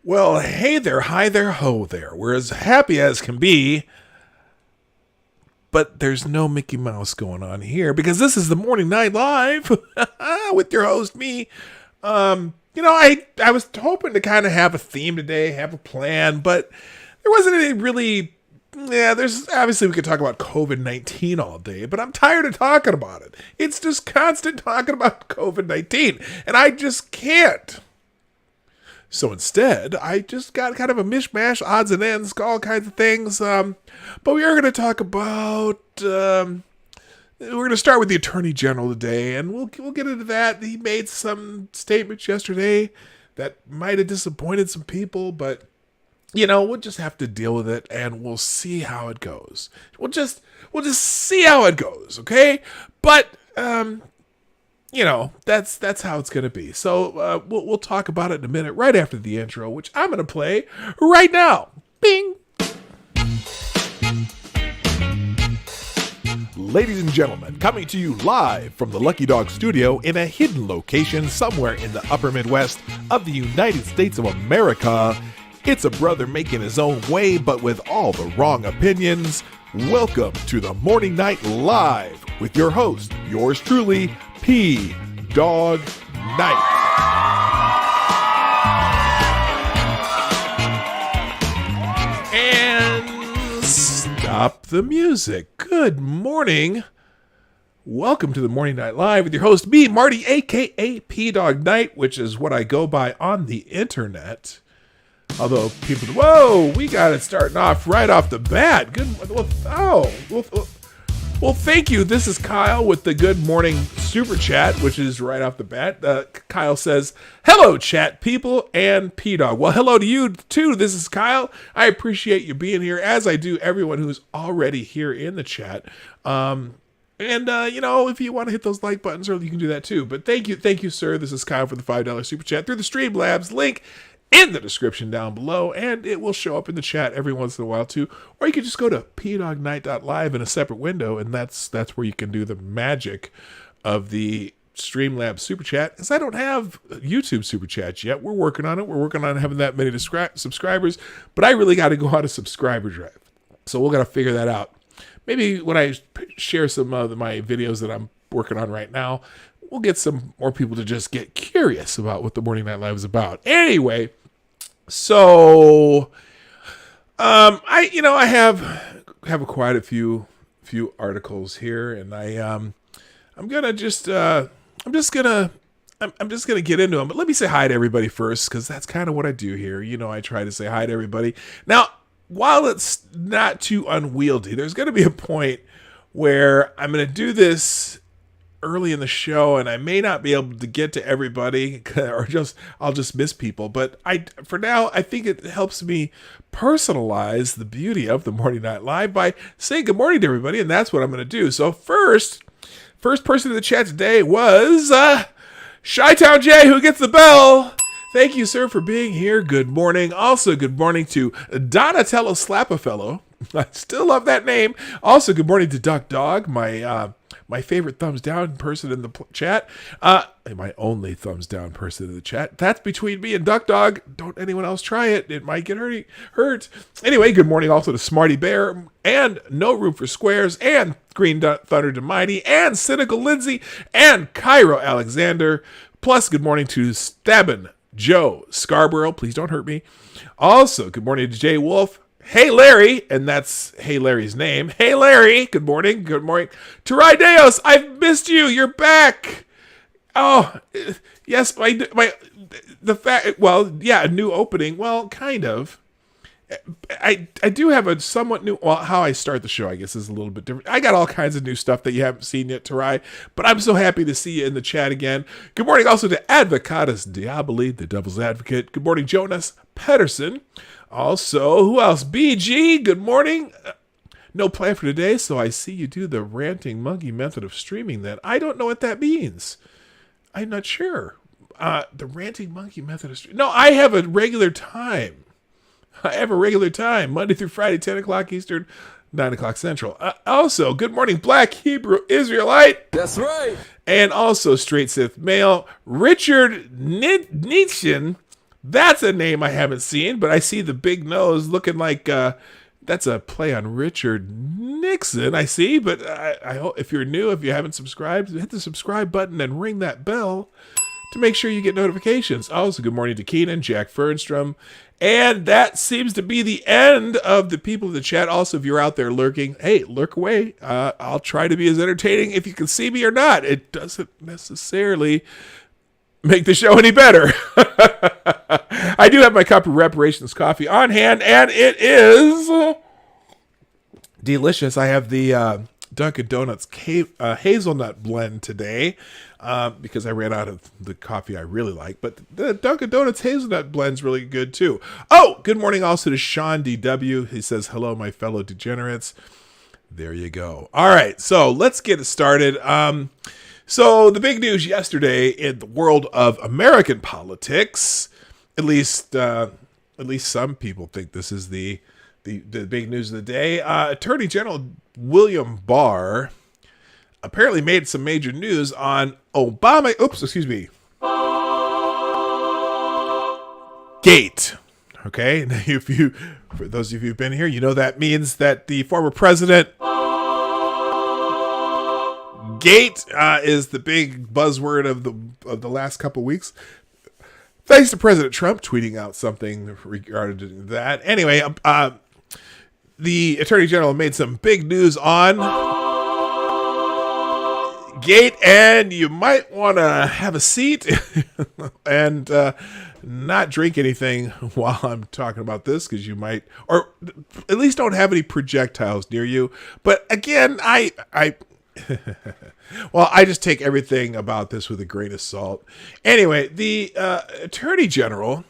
Well, hey there, hi there, ho there. We're as happy as can be, but there's no Mickey Mouse going on here because this is the Morning Night Live with your host, me. I was hoping to kind of have a theme today, have a plan, but there wasn't any really. Yeah, there's obviously we could talk about COVID-19 all day, but I'm tired of talking about it. It's just constant talking about COVID-19, and I just can't. So instead, I just got kind of a mishmash, odds and ends, all kinds of things. But we are going to talk about. We're going to start with the Attorney General today, and we'll get into that. He made some statements yesterday that might have disappointed some people, but we'll just have to deal with it, and we'll see how it goes. We'll just see how it goes, okay? But that's how it's going to be. So we'll talk about it in a minute, right after the intro, which I'm going to play right now. Bing! Ladies and gentlemen, coming to you live from the Lucky Dog studio in a hidden location somewhere in the upper Midwest of the United States of America, it's a brother making his own way, but with all the wrong opinions. Welcome to the Morning Night Live with your host, yours truly, PDawg Night. And stop the music. Good morning. Welcome to the Morning Night Live with your host, me, Marty, aka PDawg Night, which is what I go by on the internet. Although people, whoa, we got it starting off right off the bat. Good. Well, thank you. This is Kyle with the Good Morning Super Chat, which is right off the bat. Kyle says, hello, chat people and PDawg. Well, hello to you, too. This is Kyle. I appreciate you being here, as I do everyone who's already here in the chat. If you want to hit those like buttons early, you can do that, too. But thank you, sir. This is Kyle for the $5 Super Chat through the Streamlabs link in the description down below, and it will show up in the chat every once in a while too. Or you can just go to pdawgnight.live in a separate window, and that's where you can do the magic of the Streamlabs Super Chat, because I don't have YouTube Super Chats yet. We're working on it. We're working on having that many subscribers, but I really got to go on a subscriber drive. So we're going to figure that out. Maybe when I share some of my videos that I'm working on right now, we'll get some more people to just get curious about what the Morning Night Live is about. Anyway, so I have quite a few articles here, and I'm just gonna get into them. But let me say hi to everybody first, because that's kind of what I do here. I try to say hi to everybody. Now, while it's not too unwieldy, there's going to be a point where I'm going to do this early in the show, and I may not be able to get to everybody, or I'll just miss people. But for now, I think it helps me personalize the beauty of the Morning Night Live by saying good morning to everybody, and that's what I'm going to do. So first person in the chat today was Chi-Town Jay, who gets the bell. Thank you, sir, for being here. Good morning. Also, good morning to Donatello Slapafellow. I still love that name. Also, good morning to Duck Dog, my favorite thumbs down person in the chat. My only thumbs down person in the chat. That's between me and Duck Dog. Don't anyone else try it. It might get hurt. Anyway, good morning also to Smarty Bear and No Room for Squares and Green Thunder to Mighty and Cynical Lindsay and Cairo Alexander. Plus, good morning to Stabbin' Joe Scarborough. Please don't hurt me. Also, good morning to Jay Wolf. Hey, Larry, and that's Hey Larry's name. Hey, Larry, good morning. Good morning. Tarai Deos, I've missed you. You're back. Oh, yes, a new opening. Well, kind of. I do have a somewhat new, well, how I start the show, I guess, is a little bit different. I got all kinds of new stuff that you haven't seen yet, Tarai, but I'm so happy to see you in the chat again. Good morning also to Advocatus Diaboli, the Devil's Advocate. Good morning, Jonas Pedersen. Also, who else? BG, good morning. No plan for today, so I see you do the ranting monkey method of streaming then. I don't know what that means. I'm not sure. The ranting monkey method of streaming. No, I have a regular time. Monday through Friday, 10 o'clock Eastern, 9 o'clock Central. Also, good morning, Black Hebrew Israelite. That's right. And also, Straight Sith Male, Richard Nietzsche. That's a name I haven't seen, but I see the big nose looking like that's a play on Richard Nixon, I see. But I hope if you're new, if you haven't subscribed, hit the subscribe button and ring that bell to make sure you get notifications. Also, good morning to Keenan, Jack Fernstrom. And that seems to be the end of the people in the chat. Also, if you're out there lurking, hey, lurk away. I'll try to be as entertaining if you can see me or not. It doesn't necessarily make the show any better. I do have my cup of reparations coffee on hand, and it is delicious. I have the Dunkin' Donuts hazelnut blend today because I ran out of the coffee I really like. But the Dunkin' Donuts hazelnut blend's really good too. Oh, good morning also to Sean DW. He says, hello, my fellow degenerates. There you go. All right, so let's get it started. So the big news yesterday in the world of American politics, at least some people think this is the big news of the day. Attorney General William Barr apparently made some major news on Obama. Gate. Okay, now for those of you who've been here, you know that means that the former president. Gate is the big buzzword of the last couple weeks. Thanks to President Trump tweeting out something regarding that. Anyway, the Attorney General made some big news on Gate, and you might want to have a seat and not drink anything while I'm talking about this, because you might, or at least don't have any projectiles near you. But again, well, I just take everything about this with a grain of salt. Anyway, the Attorney General.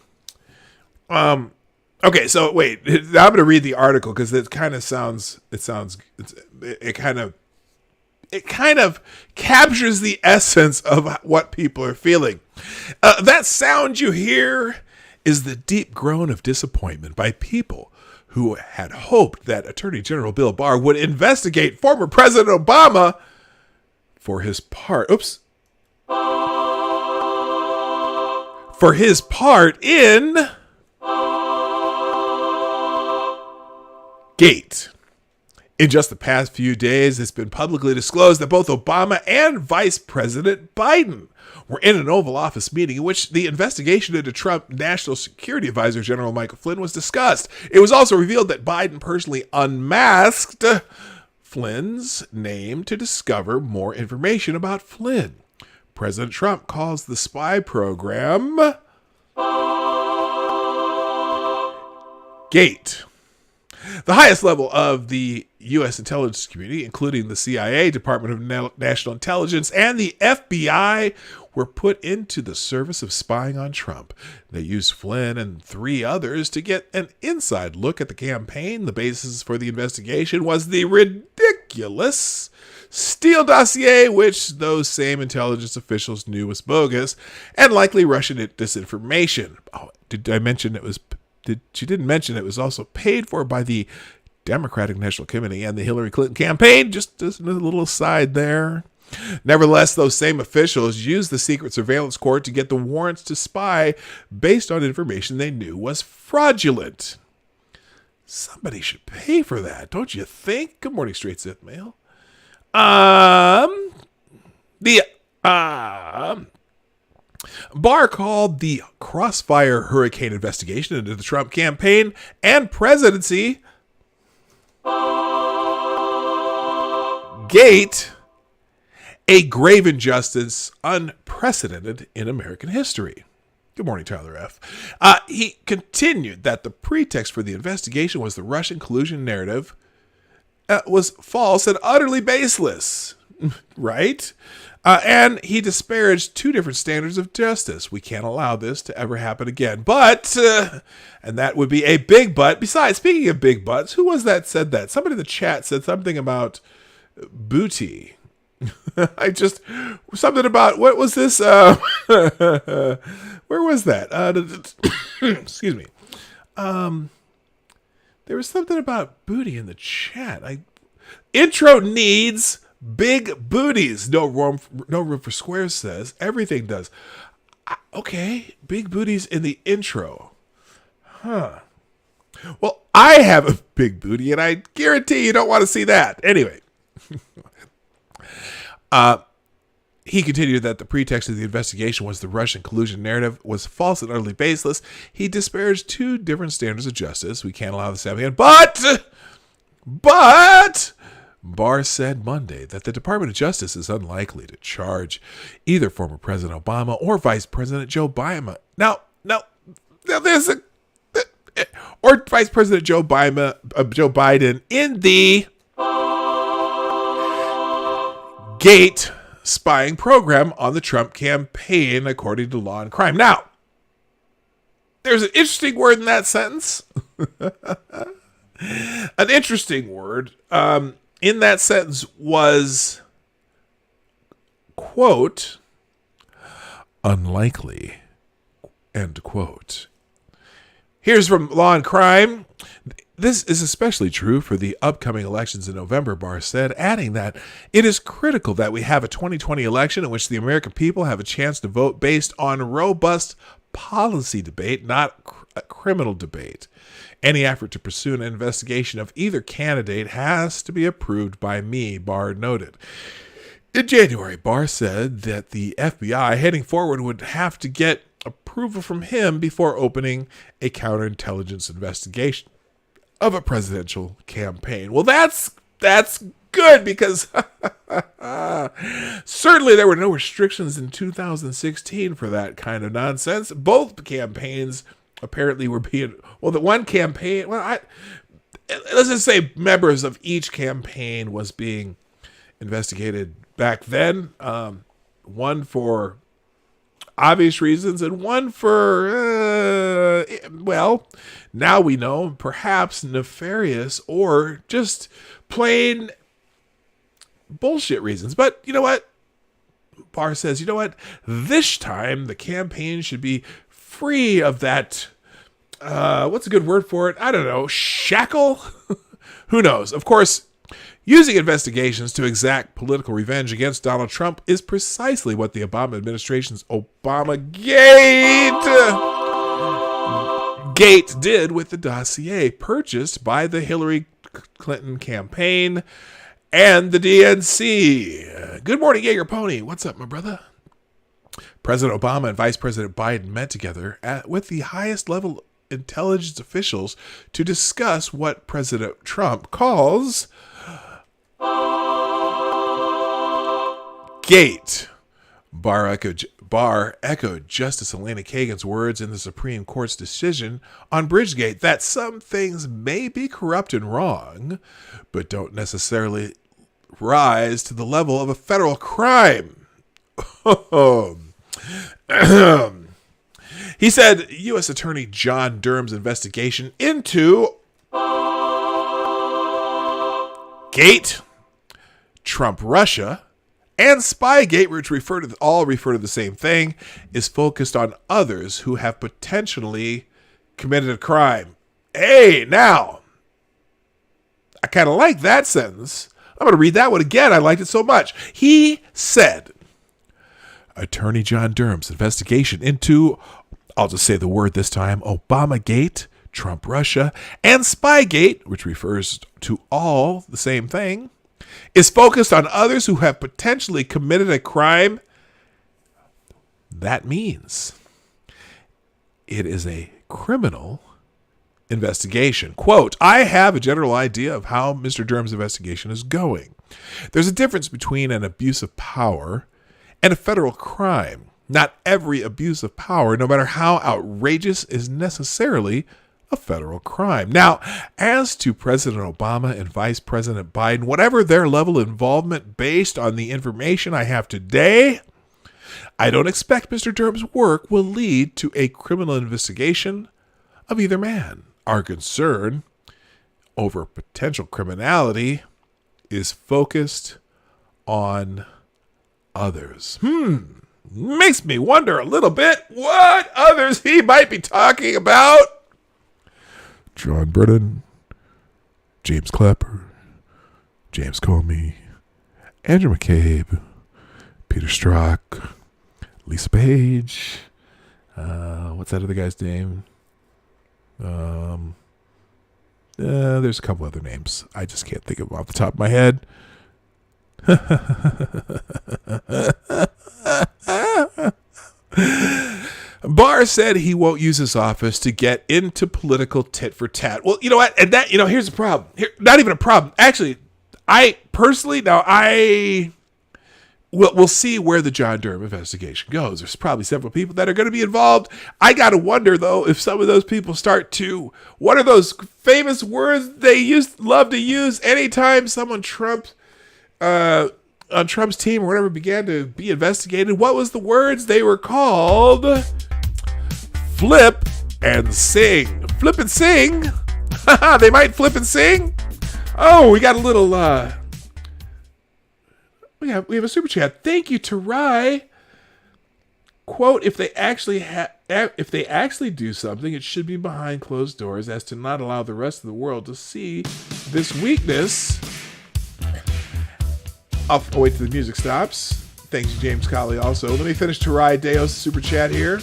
Okay, so wait, I'm going to read the article because it kind of captures the essence of what people are feeling. That sound you hear is the deep groan of disappointment by people who had hoped that Attorney General Bill Barr would investigate former President Obama for his part in Gate. In just the past few days, it's been publicly disclosed that both Obama and Vice President Biden were in an Oval Office meeting in which the investigation into Trump National Security Advisor General Michael Flynn was discussed. It was also revealed that Biden personally unmasked Flynn's name to discover more information about Flynn. President Trump calls the spy program Gate. The highest level of the U.S. intelligence community, including the CIA, Department of National Intelligence, and the FBI, were put into the service of spying on Trump. They used Flynn and 3 others to get an inside look at the campaign. The basis for the investigation was the ridiculous Steele dossier, which those same intelligence officials knew was bogus and likely Russian disinformation. Oh, did I mention it was... She didn't mention it was also paid for by the Democratic National Committee and the Hillary Clinton campaign. Just a little aside there. Nevertheless, those same officials used the secret surveillance court to get the warrants to spy based on information they knew was fraudulent. Somebody should pay for that, don't you think? Good morning, Straight Sith Mail. Barr called the Crossfire Hurricane investigation into the Trump campaign and presidency Gate a grave injustice unprecedented in American history. Good morning, Tyler F. He continued that the pretext for the investigation was the Russian collusion narrative was false and utterly baseless, right? And he disparaged 2 different standards of justice. We can't allow this to ever happen again. But, and that would be a big but. Besides, speaking of big buts, who was that said that? Somebody in the chat said something about booty. Something about, what was this? Where was that? Excuse me. There was something about booty in the chat. Intro needs big booties. No room for squares says. Everything does. Okay, big booties in the intro. Huh. Well, I have a big booty, and I guarantee you don't want to see that. Anyway. He continued that the pretext of the investigation was the Russian collusion narrative was false and utterly baseless. He disparaged two different standards of justice. We can't allow this to happen. But Barr said Monday that the Department of Justice is unlikely to charge either former President Obama or Vice President Joe Biden. Now there's or Vice President Joe Biden in the Gate spying program on the Trump campaign, according to Law and Crime. Now, there's an interesting word in that sentence. An interesting word in that sentence was, quote, unlikely, end quote. Here's from Law and Crime. This is especially true for the upcoming elections in November, Barr said, adding that it is critical that we have a 2020 election in which the American people have a chance to vote based on robust policy debate, not a criminal debate. Any effort to pursue an investigation of either candidate has to be approved by me, Barr noted. In January, Barr said that the FBI heading forward would have to get approval from him before opening a counterintelligence investigation of a presidential campaign. Well, that's good because certainly there were no restrictions in 2016 for that kind of nonsense. Both campaigns apparently were being, well, the one campaign, let's just say members of each campaign was being investigated back then. One for obvious reasons and one for, now we know, perhaps nefarious or just plain bullshit reasons. But you know what? Barr says, you know what? This time the campaign should be free of that, what's a good word for it? I don't know, shackle? Who knows? Of course, using investigations to exact political revenge against Donald Trump is precisely what the Obama administration's Gate did with the dossier purchased by the Hillary Clinton campaign and the DNC. Good morning, Jaeger Pony. What's up, my brother? President Obama and Vice President Biden met together with the highest level intelligence officials to discuss what President Trump calls Gate. Barr echoed Justice Elena Kagan's words in the Supreme Court's decision on Bridgegate that some things may be corrupt and wrong, but don't necessarily rise to the level of a federal crime. He said U.S. Attorney John Durham's investigation into Gate, Trump Russia, and Spygate, which all refer to the same thing, is focused on others who have potentially committed a crime. Hey, now, I kind of like that sentence. I'm going to read that one again. I liked it so much. He said, Attorney John Durham's investigation into, I'll just say the word this time, Obamagate, Trump Russia, and Spygate, which refers to all the same thing, is focused on others who have potentially committed a crime. That means it is a criminal investigation. Quote, I have a general idea of how Mr. Durham's investigation is going. There's a difference between an abuse of power and a federal crime. Not every abuse of power, no matter how outrageous, is necessarily a federal crime. Now, as to President Obama and Vice President Biden, whatever their level of involvement based on the information I have today, I don't expect Mr. Durham's work will lead to a criminal investigation of either man. Our concern over potential criminality is focused on others. Makes me wonder a little bit what others he might be talking about. John Brennan, James Clapper, James Comey, Andrew McCabe, Peter Strzok, Lisa Page, What's that other guy's name? There's a couple other names. I just can't think of them off the top of my head. Barr said he won't use his office to get into political tit for tat. Well, you know what? And that, here's the problem. Not even a problem. Actually, we'll see where the John Durham investigation goes. There's probably several people that are going to be involved. I got to wonder, though, if some of those people start to, what are those famous words they love to use anytime someone on Trump's team or whatever began to be investigated? What was the words? They were called flip and sing. Flip and sing? They might flip and sing? Oh, we got a little, we have a super chat. Thank you to Rye. Quote, if they actually do something, it should be behind closed doors as to not allow the rest of the world to see this weakness. I'll wait till the music stops. Thanks to James Colley also. Let me finish Tarai Deo's super chat here.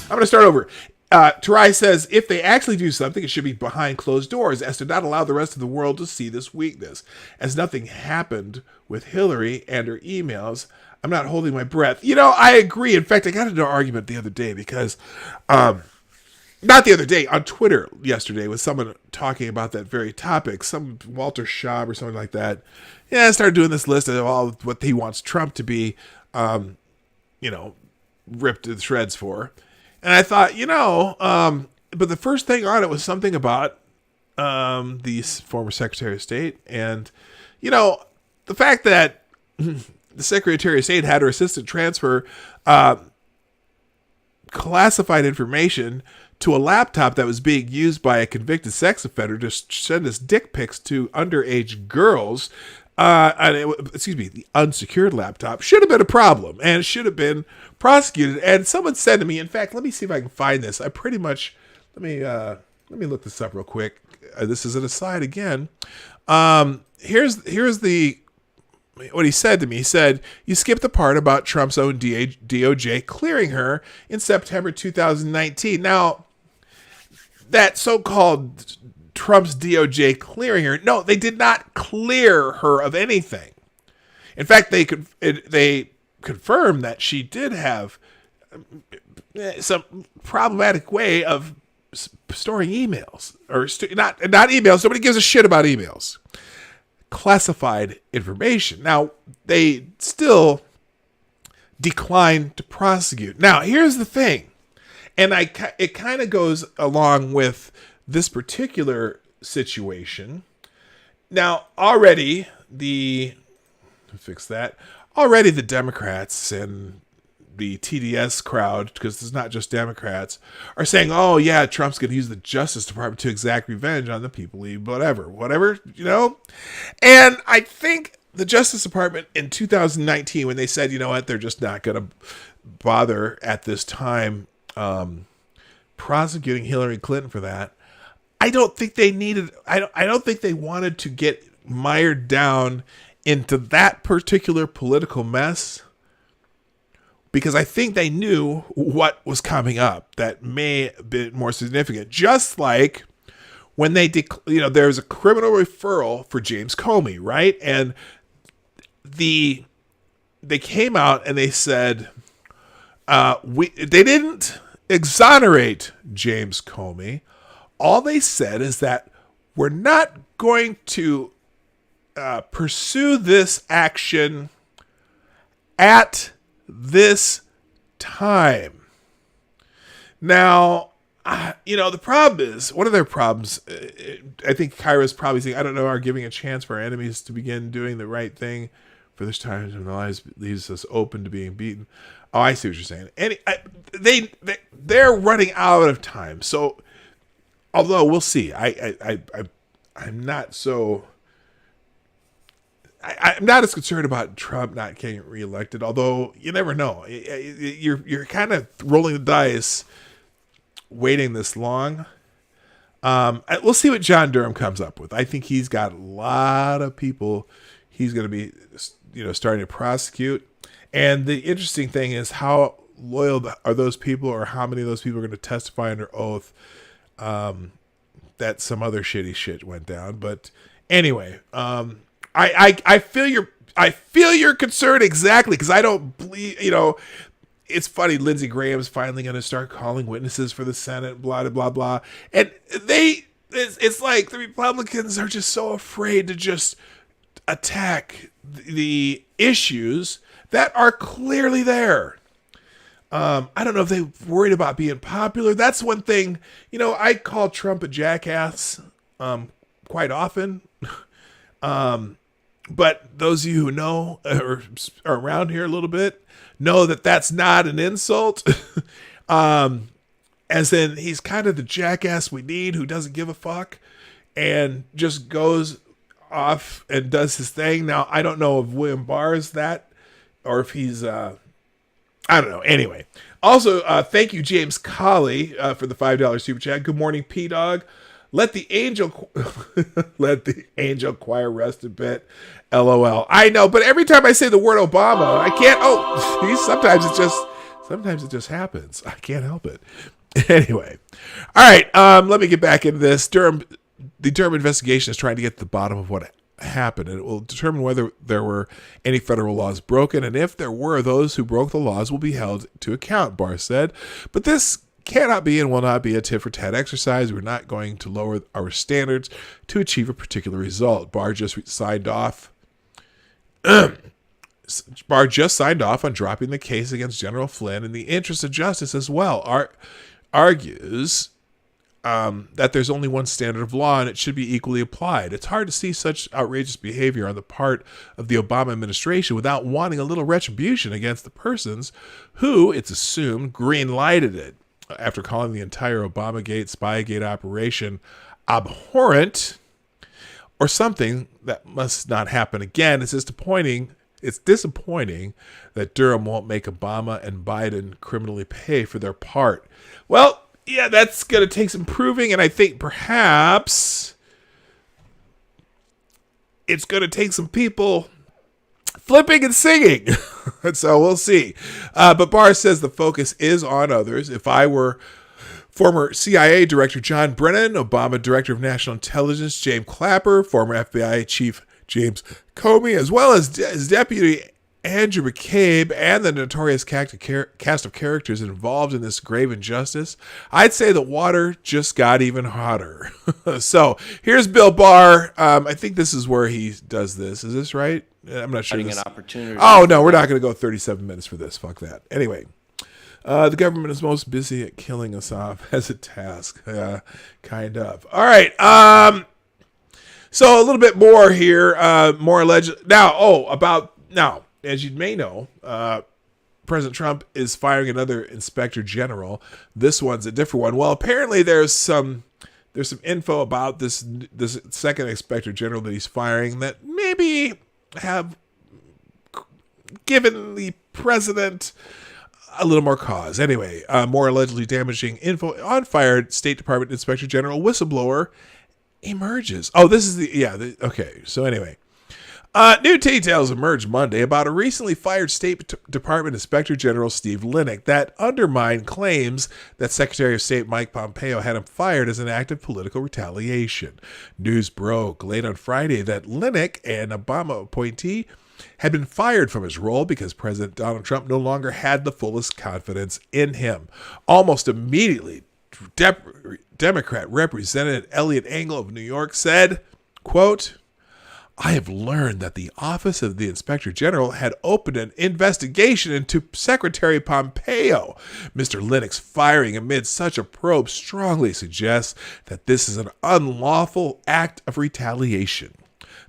I'm going to start over. Tarai says, if they actually do something, it should be behind closed doors as to not allow the rest of the world to see this weakness. As nothing happened with Hillary and her emails, I'm not holding my breath. I agree. In fact, I got into an argument the other day because, not the other day, on Twitter yesterday with someone talking about that very topic, some Walter Schaub or something like that. Yeah, I started doing this list of all what he wants Trump to be, ripped to shreds for. And I thought, but the first thing on it was something about the former Secretary of State. And, the fact that the Secretary of State had her assistant transfer classified information to a laptop that was being used by a convicted sex offender to send us dick pics to underage girls. The unsecured laptop should have been a problem and should have been prosecuted. And someone said to me, in fact, let me see if I can find this. Let me look this up real quick. This is an aside again. Here's what he said to me. He said, you skipped the part about Trump's own DOJ clearing her in September 2019. Now, that so-called Trump's DOJ clearing her, no, they did not clear her of anything. In fact, they confirmed that she did have some problematic way of storing emails, or not emails. Nobody gives a shit about emails. Classified information. Now, they still declined to prosecute. Now, here's the thing, and it kind of goes along with this particular situation. Now, already the Democrats and the TDS crowd, because it's not just Democrats, are saying, oh yeah, Trump's going to use the Justice Department to exact revenge on the people he whatever. And I think the Justice Department in 2019, when they said, you know what, they're just not going to bother at this time prosecuting Hillary Clinton for that, I don't think they wanted to get mired down into that particular political mess, because I think they knew what was coming up that may have been more significant. Just like when they, there's a criminal referral for James Comey, right? And they came out and they said, they didn't exonerate James Comey. All they said is that we're not going to pursue this action at this time. Now, the problem is, one of their problems, I think Kyra's probably saying, I don't know, are giving a chance for our enemies to begin doing the right thing for this time when the lies leaves us open to being beaten. Oh, I see what you're saying. And they're running out of time. So, although we'll see, I'm not so. I'm not as concerned about Trump not getting reelected, although you never know. You're kind of rolling the dice, waiting this long. We'll see what John Durham comes up with. I think he's got a lot of people he's going to be, starting to prosecute. And the interesting thing is how loyal are those people, or how many of those people are going to testify under oath that some other shitty shit went down. But anyway, I feel your concern exactly, because I don't believe, it's funny. Lindsey Graham's finally going to start calling witnesses for the Senate, blah, blah, blah. And it's like the Republicans are just so afraid to just attack the issues that are clearly there. I don't know if they're worried about being popular. That's one thing. I call Trump a jackass quite often. But those of you who know or are around here a little bit know that that's not an insult. As in, he's kind of the jackass we need, who doesn't give a fuck and just goes off and does his thing. Now, I don't know if William Barr is that, or if he's, I don't know. Anyway, also, thank you, James Colley, for the $5 super chat. Good morning, PDawg. Let the angel choir rest a bit. LOL. I know, but every time I say the word Obama, I can't. Sometimes it just happens. I can't help it. Anyway, all right. Let me get back into this. The Durham investigation is trying to get to the bottom of what happened, and it will determine whether there were any federal laws broken, and if there were, those who broke the laws will be held to account, Barr said. But this cannot be and will not be a tit-for-tat exercise. We're not going to lower our standards to achieve a particular result. Barr just signed off on dropping the case against General Flynn in the interest of justice as well. Argues that there's only one standard of law and it should be equally applied. It's hard to see such outrageous behavior on the part of the Obama administration without wanting a little retribution against the persons who, it's assumed, green-lighted it, after calling the entire Obamagate, Spygate operation abhorrent, or something that must not happen again. It's disappointing that Durham won't make Obama and Biden criminally pay for their part. Well, yeah, that's going to take some proving, and I think perhaps it's going to take some people flipping and singing. So we'll see. But Barr says the focus is on others. If I were former CIA Director John Brennan, Obama Director of National Intelligence James Clapper, former FBI Chief James Comey, as well as his Deputy Andrew McCabe, and the notorious cast of characters involved in this grave injustice, I'd say the water just got even hotter. So here's Bill Barr. I think this is where he does this. Is this right? I'm not sure. An opportunity. Oh, no, we're not going to go 37 minutes for this. Fuck that. Anyway, the government is most busy at killing us off as a task. Kind of. All right. So a little bit more here. More alleged. Now, as you may know, President Trump is firing another inspector general. This one's a different one. Well, apparently there's some info about this second inspector general that he's firing that maybe have given the president a little more cause. Anyway, more allegedly damaging info on fired State Department Inspector General whistleblower emerges. Oh, this is okay. So anyway. New details emerged Monday about a recently fired State Department Inspector General Steve Linick that undermine claims that Secretary of State Mike Pompeo had him fired as an act of political retaliation. News broke late on Friday that Linick, an Obama appointee, had been fired from his role because President Donald Trump no longer had the fullest confidence in him. Almost immediately, Democrat Representative Eliot Engel of New York said, quote, I have learned that the Office of the Inspector General had opened an investigation into Secretary Pompeo. Mr. Linick's firing amid such a probe strongly suggests that this is an unlawful act of retaliation.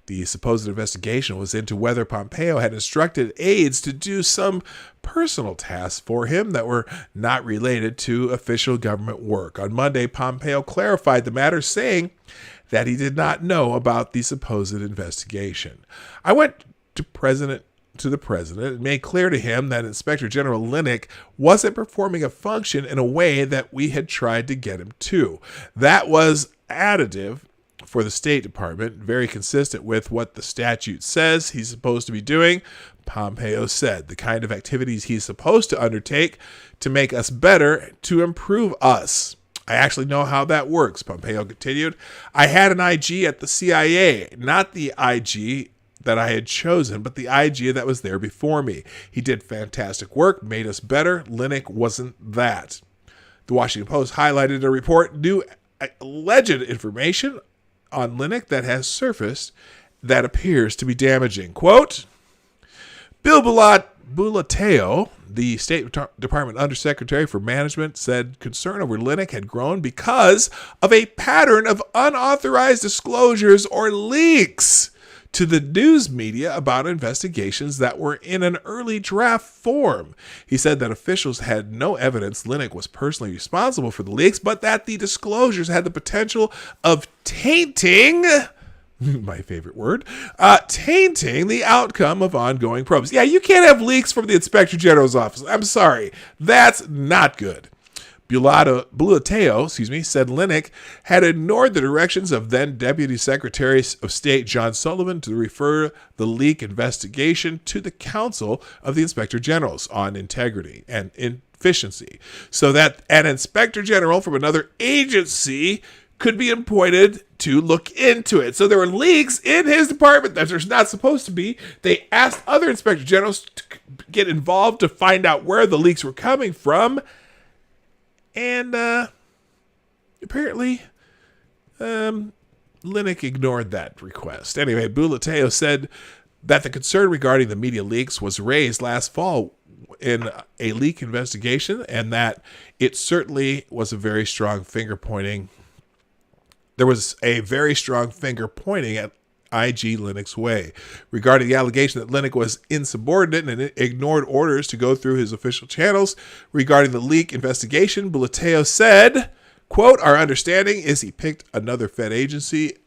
The supposed investigation was into whether Pompeo had instructed aides to do some personal tasks for him that were not related to official government work. On Monday, Pompeo clarified the matter, saying that he did not know about the supposed investigation. I went to the president and made clear to him that Inspector General Linick wasn't performing a function in a way that we had tried to get him to. That was additive for the State Department, very consistent with what the statute says he's supposed to be doing. Pompeo said the kind of activities he's supposed to undertake to make us better, to improve us. I actually know how that works, Pompeo continued. I had an IG at the CIA, not the IG that I had chosen, but the IG that was there before me. He did fantastic work, made us better. Linick wasn't that. The Washington Post highlighted a report, new alleged information on Linick that has surfaced that appears to be damaging. Quote, Bill Bulateo, the State Department Undersecretary for Management, said concern over Linick had grown because of a pattern of unauthorized disclosures or leaks to the news media about investigations that were in an early draft form. He said that officials had no evidence Linick was personally responsible for the leaks, but that the disclosures had the potential of tainting, my favorite word, tainting the outcome of ongoing probes. Yeah, you can't have leaks from the Inspector General's office. I'm sorry. That's not good. Bulateo, said Linick had ignored the directions of then Deputy Secretary of State John Sullivan to refer the leak investigation to the Council of the Inspector Generals on Integrity and Efficiency, so that an Inspector General from another agency could be appointed to look into it. So there were leaks in his department that there's not supposed to be. They asked other Inspector Generals to get involved to find out where the leaks were coming from. And apparently, Linick ignored that request. Anyway, Bulateo said that the concern regarding the media leaks was raised last fall in a leak investigation, and that it certainly was a very strong finger pointing. There was a very strong finger pointing at IG Linick's way regarding the allegation that Linick was insubordinate and ignored orders to go through his official channels. Regarding the leak investigation, Bulateo said, quote, our understanding is he picked another Fed agency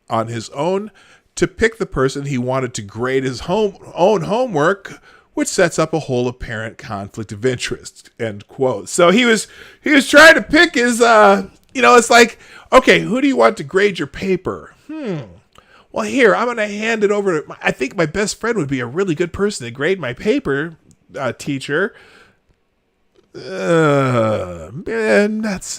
on his own to pick the person he wanted to grade his own homework, which sets up a whole apparent conflict of interest, end quote. So he was trying to pick his, it's like, okay, who do you want to grade your paper? Well, here, I'm going to hand it over to, I think my best friend would be a really good person to grade my paper, teacher. That's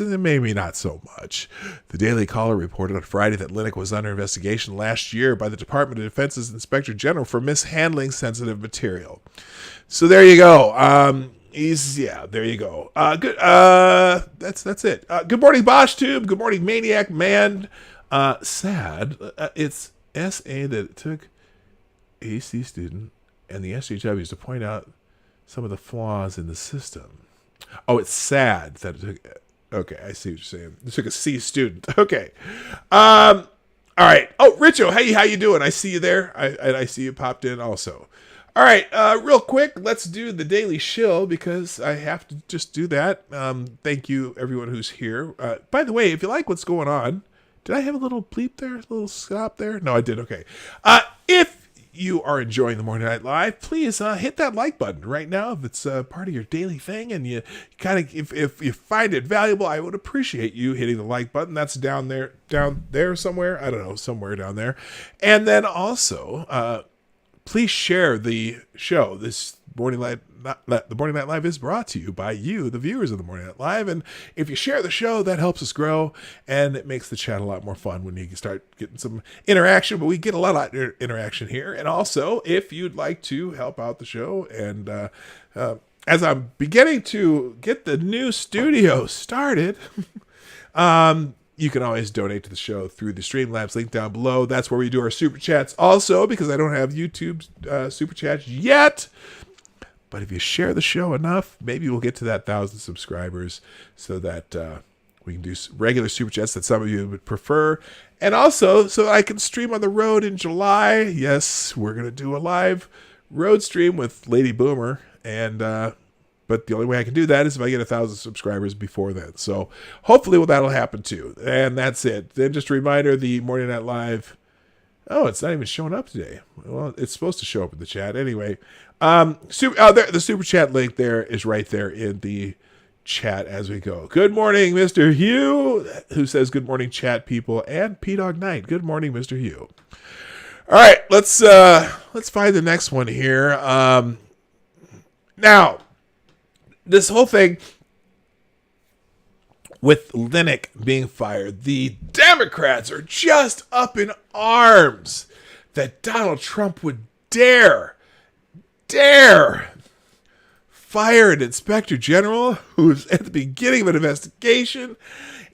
maybe not so much. The Daily Caller reported on Friday that Linick was under investigation last year by the Department of Defense's Inspector General for mishandling sensitive material. So there you go. There you go. Good. That's it. Good morning, BoschTube. Good morning, Maniac Man. Sad. It's SA that took AC student and the SJWs to point out some of the flaws in the system. Oh, it's sad that it took. Okay, I see what you're saying. It took a C student. Okay. All right. Oh, Richo, hey, how you doing? I see you there. I see you popped in also. All right, real quick, let's do the daily shill because I have to just do that. Thank you, everyone who's here. By the way, if you like what's going on, did I have a little bleep there? A little stop there? No, I did. Okay. If you are enjoying the Morning Night Live, please hit that like button right now if it's part of your daily thing, and you kind of if you find it valuable, I would appreciate you hitting the like button. That's down there somewhere. I don't know, somewhere down there. And then also, please share the show. This Morning Night, the Morning Night Live is brought to you by you, the viewers of the Morning Night Live. And if you share the show, that helps us grow, and it makes the chat a lot more fun when you start getting some interaction. But we get a lot of interaction here. And also, if you'd like to help out the show, and as I'm beginning to get the new studio started, you can always donate to the show through the Streamlabs link down below. That's where we do our super chats also, because I don't have YouTube super chats yet. But if you share the show enough, maybe we'll get to that 1,000 subscribers so that we can do regular super chats that some of you would prefer. And also, so I can stream on the road in July. Yes, we're going to do a live road stream with Lady Boomer. And but the only way I can do that is if I get 1,000 subscribers before then. So hopefully that'll happen too. And that's it. Then just a reminder, the Morning Night Live. Oh, it's not even showing up today. Well, it's supposed to show up in the chat anyway. The super chat link there is right there in the chat as we go. Good morning, Mr. Hugh, who says good morning, chat people, and PDawg Knight. Good morning, Mr. Hugh. All right, let's find the next one here. Now, this whole thing with Lennick being fired, the Democrats are just up in arms that Donald Trump would dare fire an inspector general who's at the beginning of an investigation,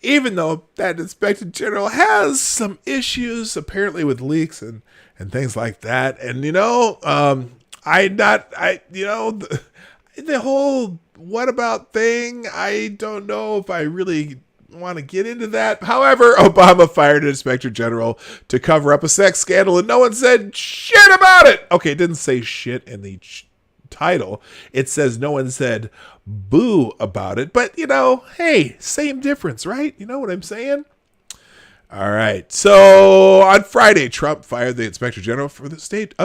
even though that inspector general has some issues apparently with leaks and things like that. And the whole what about thing, I don't know if I really want to get into that. However, Obama fired an inspector general to cover up a sex scandal and no one said shit about it. Okay, it didn't say shit in the title. It says no one said boo about it, but hey, same difference, right? You know what I'm saying? All right. So on Friday, Trump fired the Inspector General for the State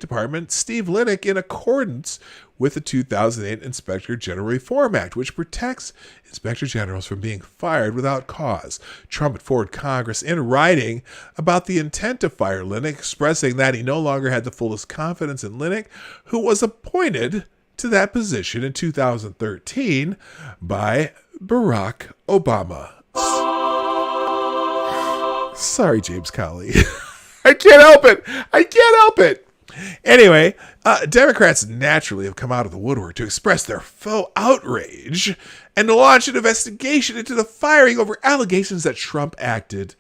Department, Steve Lennick, in accordance with the 2008 Inspector General Reform Act, which protects Inspector Generals from being fired without cause. Trump informed Congress in writing about the intent to fire Lennick, expressing that he no longer had the fullest confidence in Lennick, who was appointed to that position in 2013 by Barack Obama. Sorry, James Colley. I can't help it. Anyway, Democrats naturally have come out of the woodwork to express their faux outrage and to launch an investigation into the firing over allegations that Trump acted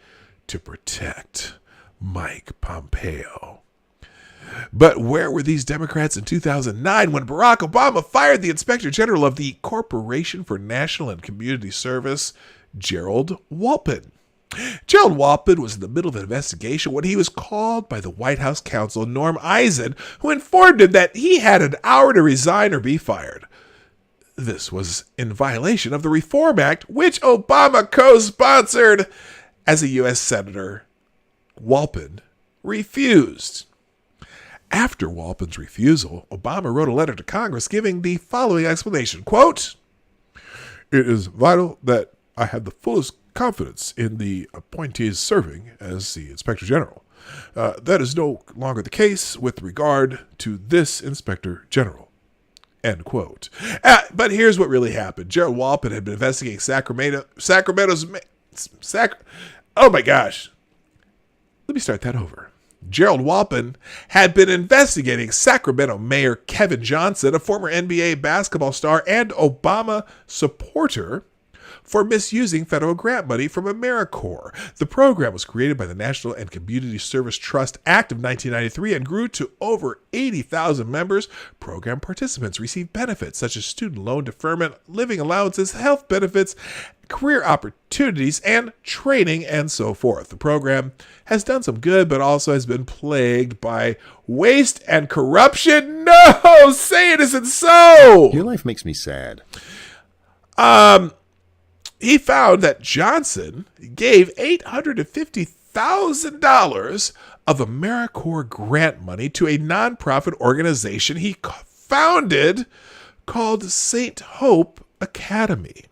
to protect Mike Pompeo. But where were these Democrats in 2009 when Barack Obama fired the Inspector General of the Corporation for National and Community Service, Gerald Walpin? Gerald Walpin was in the middle of an investigation when he was called by the White House counsel Norm Eisen, who informed him that he had an hour to resign or be fired. This was in violation of the Reform Act, which Obama co-sponsored. As a U.S. Senator, Walpin refused. After Walpin's refusal, Obama wrote a letter to Congress giving the following explanation, quote, "It is vital that I have the fullest confidence in the appointees serving as the Inspector General. That is no longer the case with regard to this Inspector General." End quote. But here's what really happened. Gerald Walpin had been investigating oh my gosh. Let me start that over. Gerald Walpin had been investigating Sacramento Mayor Kevin Johnson, a former NBA basketball star and Obama supporter, for misusing federal grant money from AmeriCorps. The program was created by the National and Community Service Trust Act of 1993 and grew to over 80,000 members. Program participants received benefits such as student loan deferment, living allowances, health benefits, career opportunities, and training, and so forth. The program has done some good, but also has been plagued by waste and corruption. No, say it isn't so. Your life makes me sad. He found that Johnson gave $850,000 of AmeriCorps grant money to a nonprofit organization he founded called St. Hope Academy.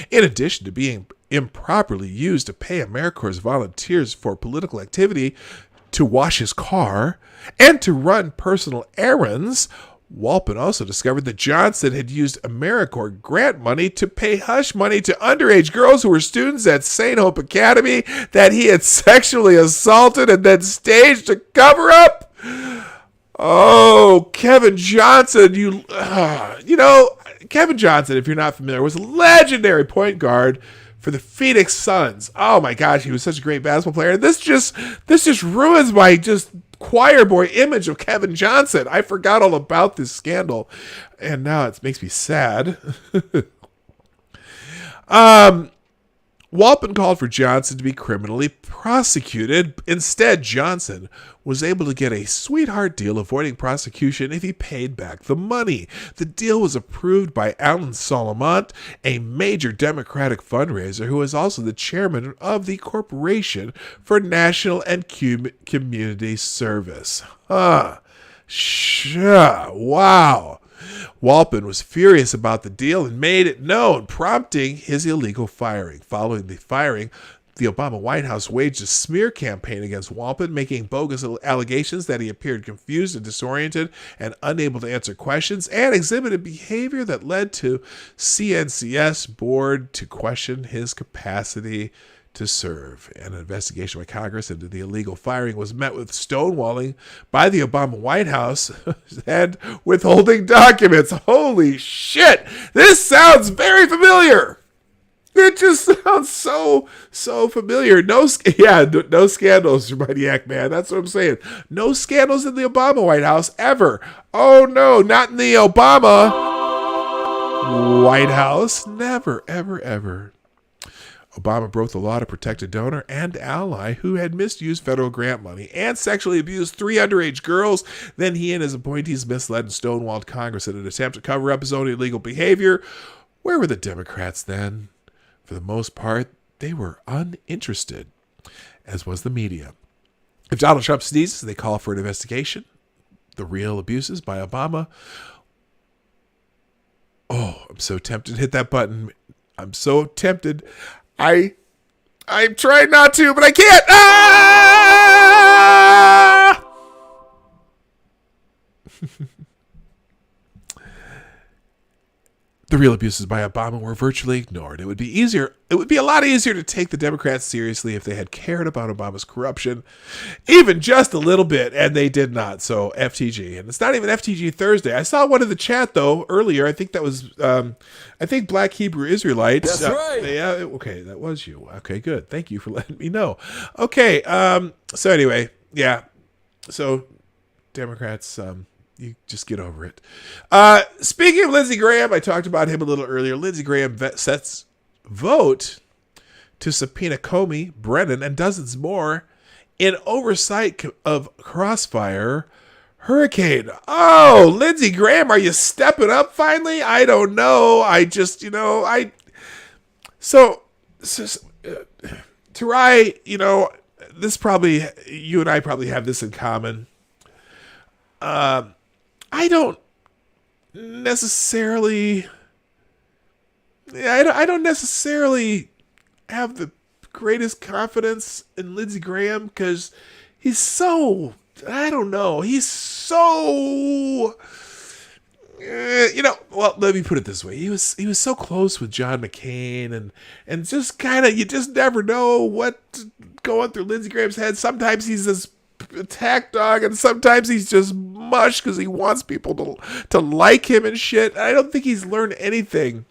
In addition to being improperly used to pay AmeriCorps volunteers for political activity, to wash his car, and to run personal errands, Walpin also discovered that Johnson had used AmeriCorps grant money to pay hush money to underage girls who were students at St. Hope Academy that he had sexually assaulted and then staged to cover up. Oh, Kevin Johnson, Kevin Johnson, if you're not familiar, was a legendary point guard for the Phoenix Suns. Oh my gosh, he was such a great basketball player. This just ruins my choir boy image of Kevin Johnson. I forgot all about this scandal, and now it makes me sad. Walpin called for Johnson to be criminally prosecuted. Instead, Johnson was able to get a sweetheart deal avoiding prosecution if he paid back the money. The deal was approved by Alan Solomont, a major Democratic fundraiser who is also the chairman of the Corporation for National and Community Service. Wow. Walpin was furious about the deal and made it known, prompting his illegal firing. Following the firing, the Obama White House waged a smear campaign against Walpin, making bogus allegations that he appeared confused and disoriented and unable to answer questions, and exhibited behavior that led to CNCS board to question his capacity to serve. An investigation by Congress into the illegal firing was met with stonewalling by the Obama White House and withholding documents. Holy shit! This sounds very familiar. It just sounds so familiar. No scandals, Maniac Man. That's what I'm saying. No scandals in the Obama White House ever. Oh no, not in the Obama White House. Never, ever, ever. Obama broke the law to protect a donor and ally who had misused federal grant money and sexually abused 3 underage girls. Then he and his appointees misled and stonewalled Congress in an attempt to cover up his own illegal behavior. Where were the Democrats then? For the most part, they were uninterested, as was the media. If Donald Trump sneezes, they call for an investigation. The real abuses by Obama. Oh, I'm so tempted to hit that button. I'm so tempted. I'm trying not to, but I can't. Ah! The real abuses by Obama were virtually ignored. It would be a lot easier to take the Democrats seriously if they had cared about Obama's corruption, even just a little bit, and they did not. So FTG. And it's not even FTG Thursday. I saw one in the chat, though, earlier. I think that was, Black Hebrew Israelites. That's right. Yeah, okay, that was you. Okay, good. Thank you for letting me know. Okay, so anyway, yeah. So Democrats, you just get over it. Speaking of Lindsey Graham, I talked about him a little earlier. Lindsey Graham sets vote to subpoena Comey, Brennan, and dozens more in oversight of Crossfire Hurricane. Oh, Lindsey Graham, are you stepping up finally? I don't know. Tarai, this probably, you and I probably have this in common. I don't necessarily have the greatest confidence in Lindsey Graham because he's so, I don't know, he's so, well, let me put it this way. He was so close with John McCain and just kind of, you just never know what's going through Lindsey Graham's head. Sometimes he's this attack dog, and sometimes he's just mush because he wants people to like him and shit. I don't think he's learned anything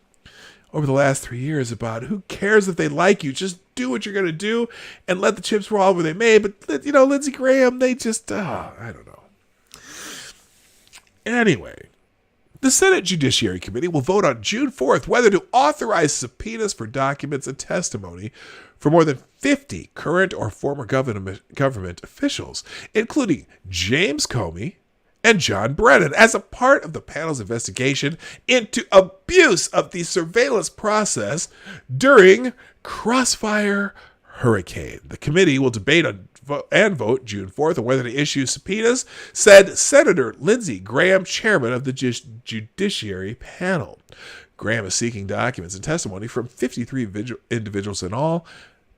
over the last 3 years about who cares if they like you. Just do what you're going to do and let the chips fall where they may. But, Lindsey Graham, they just, I don't know. Anyway, the Senate Judiciary Committee will vote on June 4th whether to authorize subpoenas for documents and testimony for more than 50 current or former government officials, including James Comey and John Brennan, as a part of the panel's investigation into abuse of the surveillance process during Crossfire Hurricane. The committee will debate and vote June 4th on whether to issue subpoenas, said Senator Lindsey Graham, chairman of the Judiciary Panel. Graham is seeking documents and testimony from 53 individuals in all.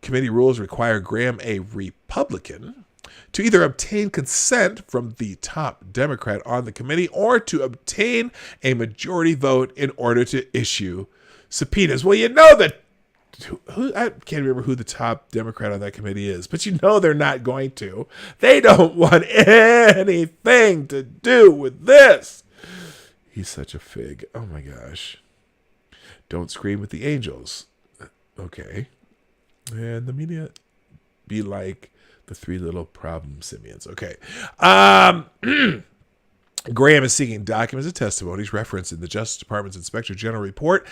Committee rules require Graham, a Republican, to either obtain consent from the top Democrat on the committee or to obtain a majority vote in order to issue subpoenas. Well, that I can't remember who the top Democrat on that committee is, but they're not going to. They don't want anything to do with this. He's such a fig. Oh my gosh. Don't scream with the angels. Okay. And the media be like the 3 little problem simians. Okay. Graham is seeking documents and testimonies referenced in the Justice Department's Inspector General report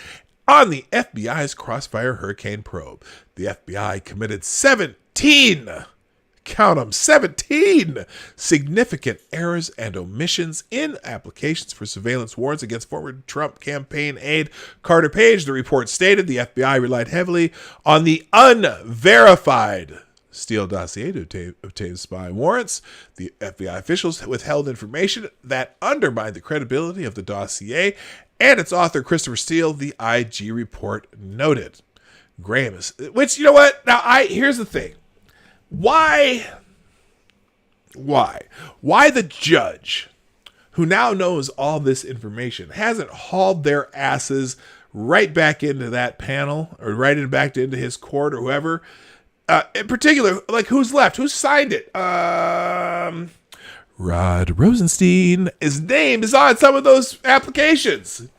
on the FBI's Crossfire Hurricane probe. The FBI committed 17 significant errors and omissions in applications for surveillance warrants against former Trump campaign aide Carter Page. The report stated the FBI relied heavily on the unverified Steele dossier to obtain spy warrants. The FBI officials withheld information that undermined the credibility of the dossier, and its author, Christopher Steele, the IG report noted. Graham is, which, you know what? Now, here's the thing. Why the judge, who now knows all this information, hasn't hauled their asses right back into that panel or back into his court or whoever? In particular, like, who's left? Who signed it? Rod Rosenstein. His name is on some of those applications.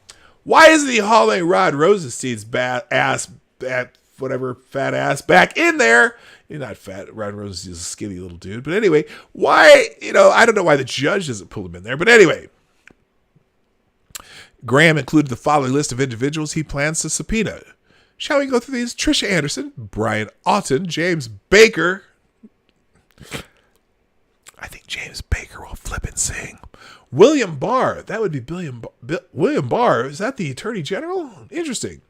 Why isn't he hauling Rod Rosenstein's fat ass back in there? He's not fat. Rod Rosenstein's a skinny little dude. But anyway, why, I don't know why the judge doesn't pull him in there. But anyway, Graham included the following list of individuals he plans to subpoena. Shall we go through these? Trisha Anderson, Brian Auten, James Baker. I think James Baker will flip and sing. William Barr. That would be William Barr. Is that the Attorney General? Interesting.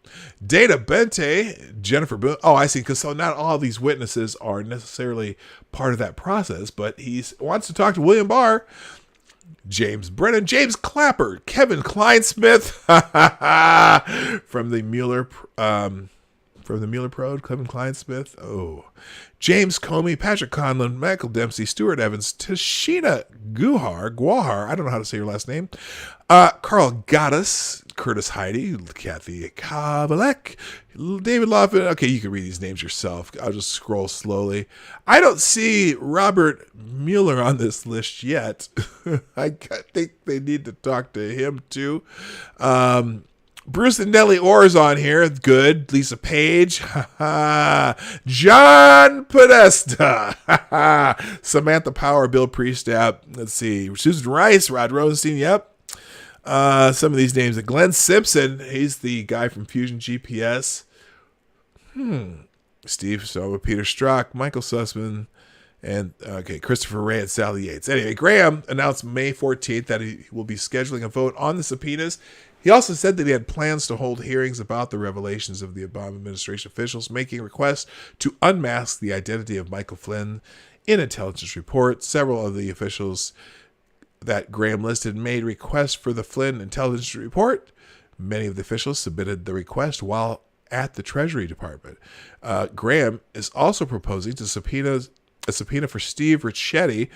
Dana Bente, Jennifer Boone. Oh, I see. Because so not all these witnesses are necessarily part of that process, but he wants to talk to William Barr. James Brennan, James Clapper, Kevin Kleinsmith from the Mueller Probe, Kevin Kleinsmith. Oh, James Comey, Patrick Conlon, Michael Dempsey, Stuart Evans, Tashina Guahar. I don't know how to say your last name. Carl Gaddis, Curtis Heidi, Kathy Kavalek, David Laughlin. Okay, you can read these names yourself. I'll just scroll slowly. I don't see Robert Mueller on this list yet. I think they need to talk to him too. Bruce and Nellie Orr's on here. Good. Lisa Page. John Podesta. Samantha Power, Bill Priestap. Let's see. Susan Rice, Rod Rosenstein. Yep. Some of these names. Glenn Simpson. He's the guy from Fusion GPS. Steve Sova, Peter Strzok, Michael Sussman, and Christopher Wray and Sally Yates. Anyway, Graham announced May 14th that he will be scheduling a vote on the subpoenas. He also said that he had plans to hold hearings about the revelations of the Obama administration officials making requests to unmask the identity of Michael Flynn in intelligence reports. Several of the officials that Graham listed made requests for the Flynn intelligence report. Many of the officials submitted the request while at the Treasury Department. Graham is also proposing a subpoena for Steve Ricchetti,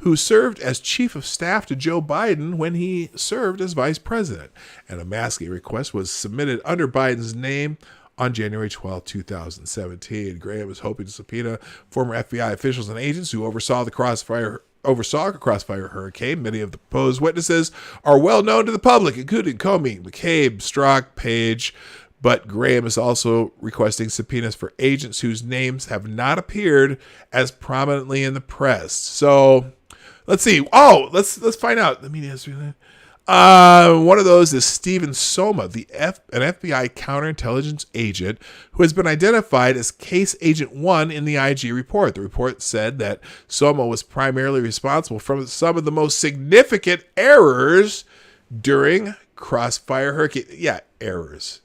who served as chief of staff to Joe Biden when he served as vice president. And a masking request was submitted under Biden's name on January 12, 2017. Graham is hoping to subpoena former FBI officials and agents who oversaw a crossfire hurricane. Many of the proposed witnesses are well known to the public, including Comey, McCabe, Strzok, Page. But Graham is also requesting subpoenas for agents whose names have not appeared as prominently in the press. So let's see. Oh, let's find out. The media history. One of those is Stephen Soma, an FBI counterintelligence agent who has been identified as Case Agent 1 in the IG report. The report said that Soma was primarily responsible for some of the most significant errors during Crossfire Hurricane. Yeah, errors.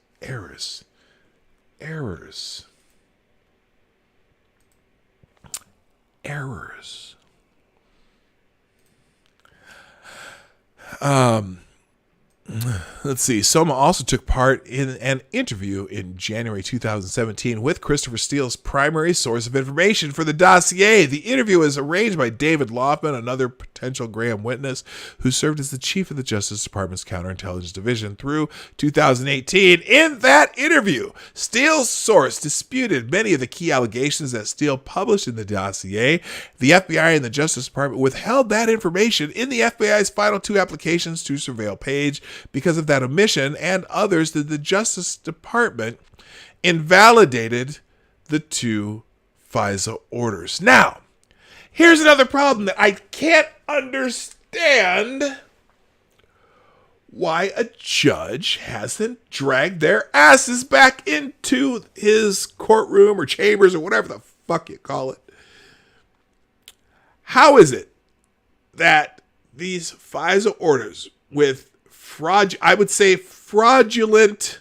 Let's see. Soma also took part in an interview in January 2017 with Christopher Steele's primary source of information for the dossier. The interview was arranged by David Laufman, another potential Graham witness who served as the chief of the Justice Department's Counterintelligence Division through 2018. In that interview, Steele's source disputed many of the key allegations that Steele published in the dossier. The FBI and the Justice Department withheld that information in the FBI's final two applications to surveil Page. Because of that omission and others, that the Justice Department invalidated the two FISA orders. Now, here's another problem that I can't understand why a judge hasn't dragged their asses back into his courtroom or chambers or whatever the fuck you call it. How is it that these FISA orders with I would say fraudulent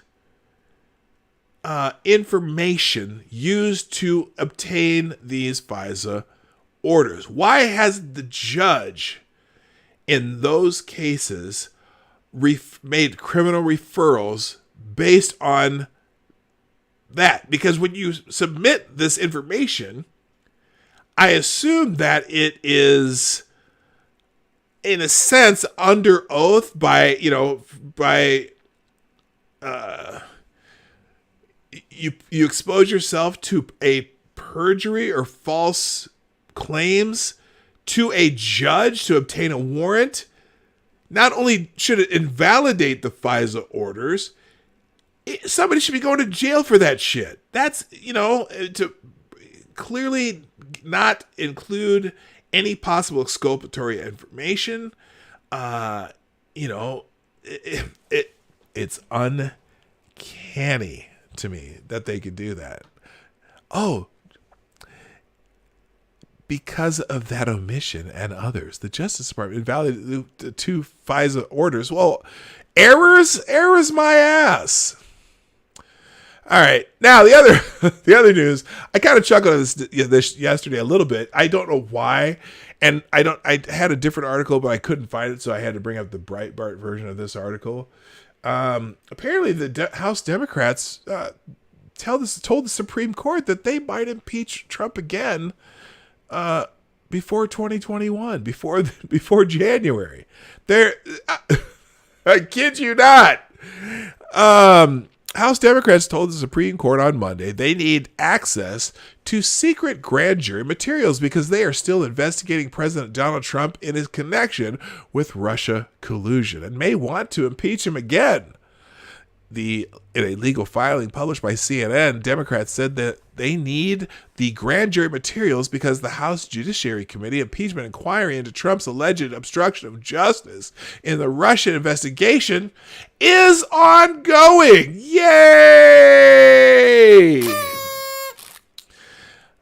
information used to obtain these FISA orders? Why has the judge in those cases made criminal referrals based on that? Because when you submit this information, I assume that it is, in a sense, under oath by you expose yourself to a perjury or false claims to a judge to obtain a warrant. Not only should it invalidate the FISA orders, somebody should be going to jail for that shit. That's, to clearly not include any possible exculpatory information. It's uncanny to me that they could do that. Oh, because of that omission and others, the Justice Department invalidated the 2 FISA orders. Well, errors my ass. All right, now the other news. I kind of chuckled at this yesterday a little bit. I don't know why, and I had a different article, but I couldn't find it, so I had to bring up the Breitbart version of this article. Apparently, the House Democrats told the Supreme Court that they might impeach Trump again before 2021, before January. I kid you not. House Democrats told the Supreme Court on Monday they need access to secret grand jury materials because they are still investigating President Donald Trump in his connection with Russia collusion and may want to impeach him again. In a legal filing published by CNN, Democrats said that they need the grand jury materials because the House Judiciary Committee impeachment inquiry into Trump's alleged obstruction of justice in the Russian investigation is ongoing. Yay!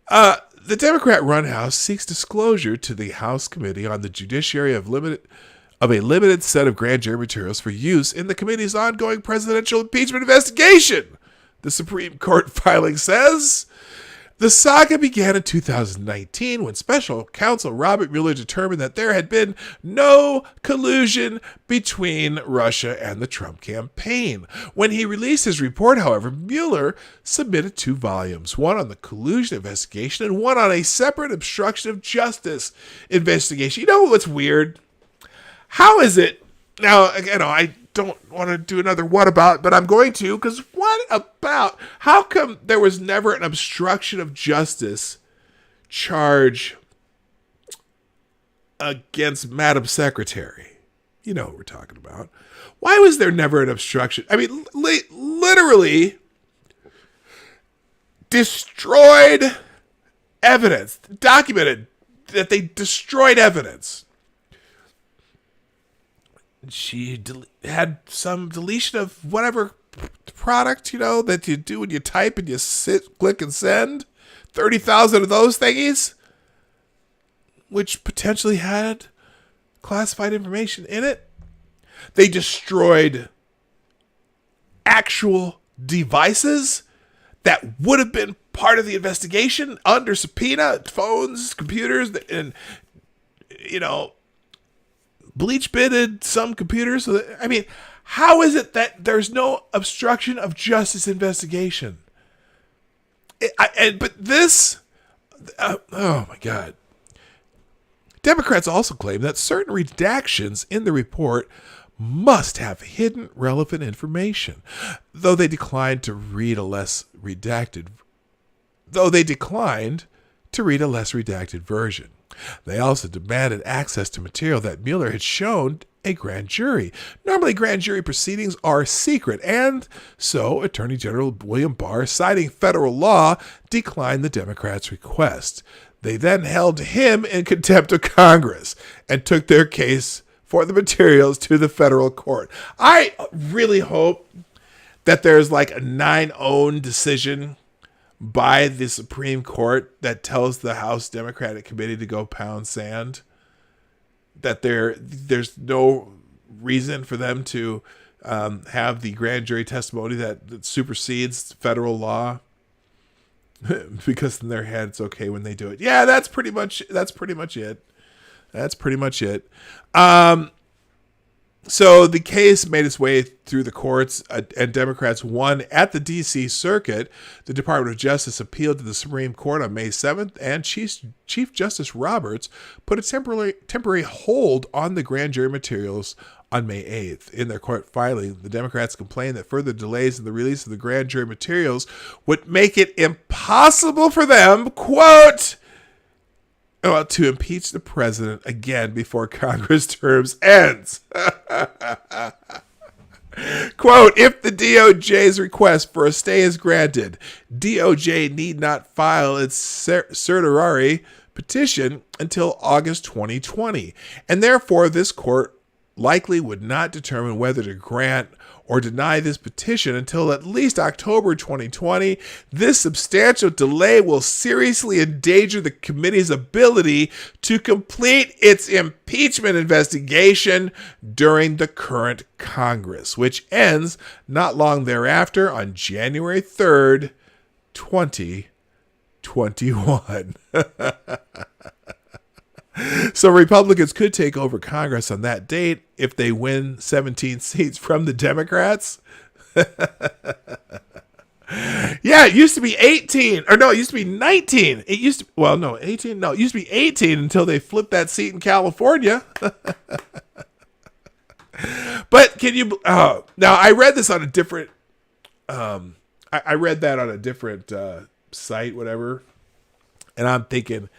The Democrat-run House seeks disclosure to the House Committee on the Judiciary of a limited set of grand jury materials for use in the committee's ongoing presidential impeachment investigation, the Supreme Court filing says. The saga began in 2019 when special counsel Robert Mueller determined that there had been no collusion between Russia and the Trump campaign. When he released his report, however, Mueller submitted 2 volumes, one on the collusion investigation and one on a separate obstruction of justice investigation. You know what's weird? How is it? Now, I don't want to do another what about, but I'm going to, because what about? How come there was never an obstruction of justice charge against Madam Secretary? You know what we're talking about. Why was there never an obstruction? I mean, literally destroyed evidence, documented that they destroyed evidence. She had some deletion of whatever product, that you do when you type and you click and send. 30,000 of those thingies, which potentially had classified information in it. They destroyed actual devices that would have been part of the investigation under subpoena, phones, computers, and, bleach bitted some computers. I mean, how is it that there's no obstruction of justice investigation? But this, oh my God. Democrats also claim that certain redactions in the report must have hidden relevant information, though they declined to read a less redacted version. They also demanded access to material that Mueller had shown a grand jury. Normally, grand jury proceedings are secret, and so Attorney General William Barr, citing federal law, declined the Democrats' request. They then held him in contempt of Congress and took their case for the materials to the federal court. I really hope that there's like a 9-0 decision by the Supreme Court that tells the House Democratic Committee to go pound sand, that there's no reason for them to have the grand jury testimony that supersedes federal law because in their head it's okay when they do it. Yeah, that's pretty much it. That's pretty much it. So the case made its way through the courts, and Democrats won at the D.C. Circuit. The Department of Justice appealed to the Supreme Court on May 7th, and Chief Justice Roberts put a temporary hold on the grand jury materials on May 8th. In their court filing, the Democrats complained that further delays in the release of the grand jury materials would make it impossible for them, quote, to impeach the president again before Congress terms ends. Quote, if the DOJ's request for a stay is granted, DOJ need not file its certiorari petition until August 2020, and therefore this court likely would not determine whether to grant or deny this petition until at least October 2020. This substantial delay will seriously endanger the committee's ability to complete its impeachment investigation during the current Congress, which ends not long thereafter on January 3rd, 2021. So Republicans could take over Congress on that date if they win 17 seats from the Democrats. Yeah, it used to be 18. Or no, it used to be 19. It used to, 18. No, it used to be 18 until they flipped that seat in California. But can you, now I read this on a different, I read that on a different site, whatever. And I'm thinking,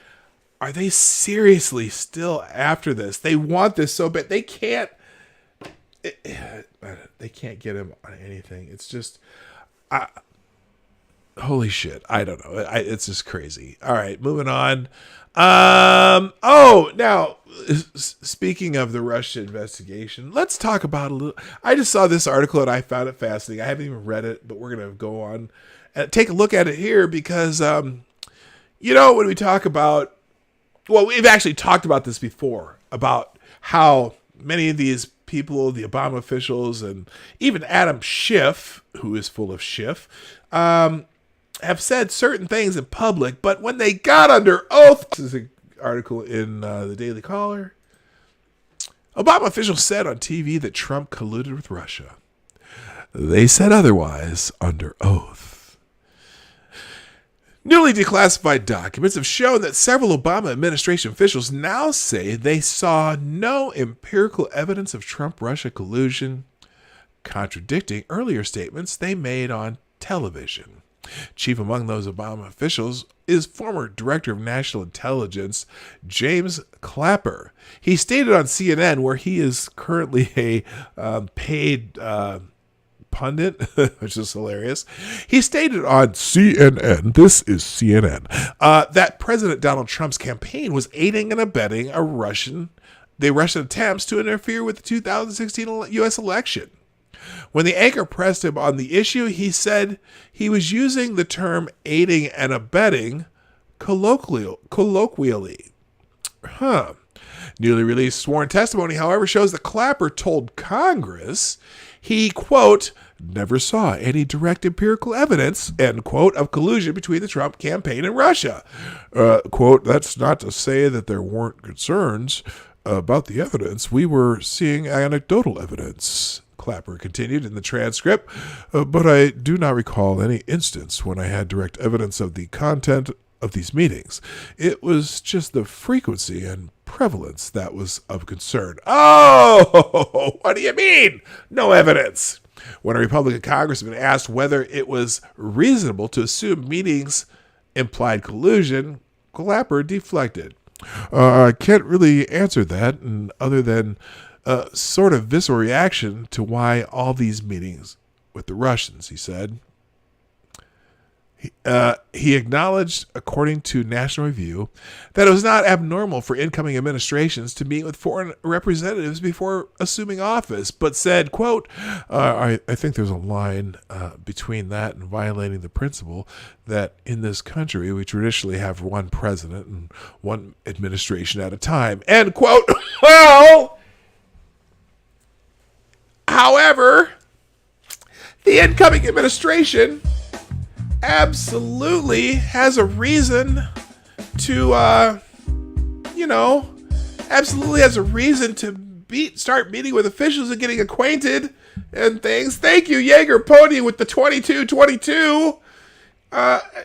are they seriously still after this? They want this so bad. They can't get him on anything. It's just, holy shit. I don't know. It's just crazy. All right, moving on. Now, speaking of the Russia investigation, let's talk about a little. I just saw this article and I found it fascinating. I haven't even read it, but we're going to go on and take a look at it here because, when we talk about, well, we've actually talked about this before, about how many of these people, the Obama officials, and even Adam Schiff, who is full of Schiff, have said certain things in public, but when they got under oath, this is an article in the Daily Caller, Obama officials said on TV that Trump colluded with Russia. They said otherwise under oath. Newly declassified documents have shown that several Obama administration officials now say they saw no empirical evidence of Trump-Russia collusion, contradicting earlier statements they made on television. Chief among those Obama officials is former Director of National Intelligence James Clapper. He stated on CNN, where he is currently a paid pundit, which is hilarious. He stated on CNN, this is CNN, that President Donald Trump's campaign was aiding and abetting the Russian attempts to interfere with the 2016 U.S. election. When the anchor pressed him on the issue, he said he was using the term aiding and abetting colloquially. Newly released sworn testimony, however, shows that Clapper told Congress he, quote, never saw any direct empirical evidence, end quote, of collusion between the Trump campaign and Russia. Quote, that's not to say that there weren't concerns about the evidence. We were seeing anecdotal evidence, Clapper continued in the transcript, but I do not recall any instance when I had direct evidence of the content of these meetings. It was just the frequency and prevalence that was of concern. Oh, what do you mean? No evidence. When a Republican congressman asked whether it was reasonable to assume meetings implied collusion, Clapper deflected. I can't really answer that, and other than sort of visceral reaction to why all these meetings with the Russians, he said. He acknowledged, according to National Review, that it was not abnormal for incoming administrations to meet with foreign representatives before assuming office, but said, quote, I think there's a line between that and violating the principle that in this country we traditionally have one president and one administration at a time, end quote. Well, However, the incoming administration absolutely has a reason to, absolutely has a reason to start meeting with officials and getting acquainted and things. Thank you, Jaeger Pony, with the 2222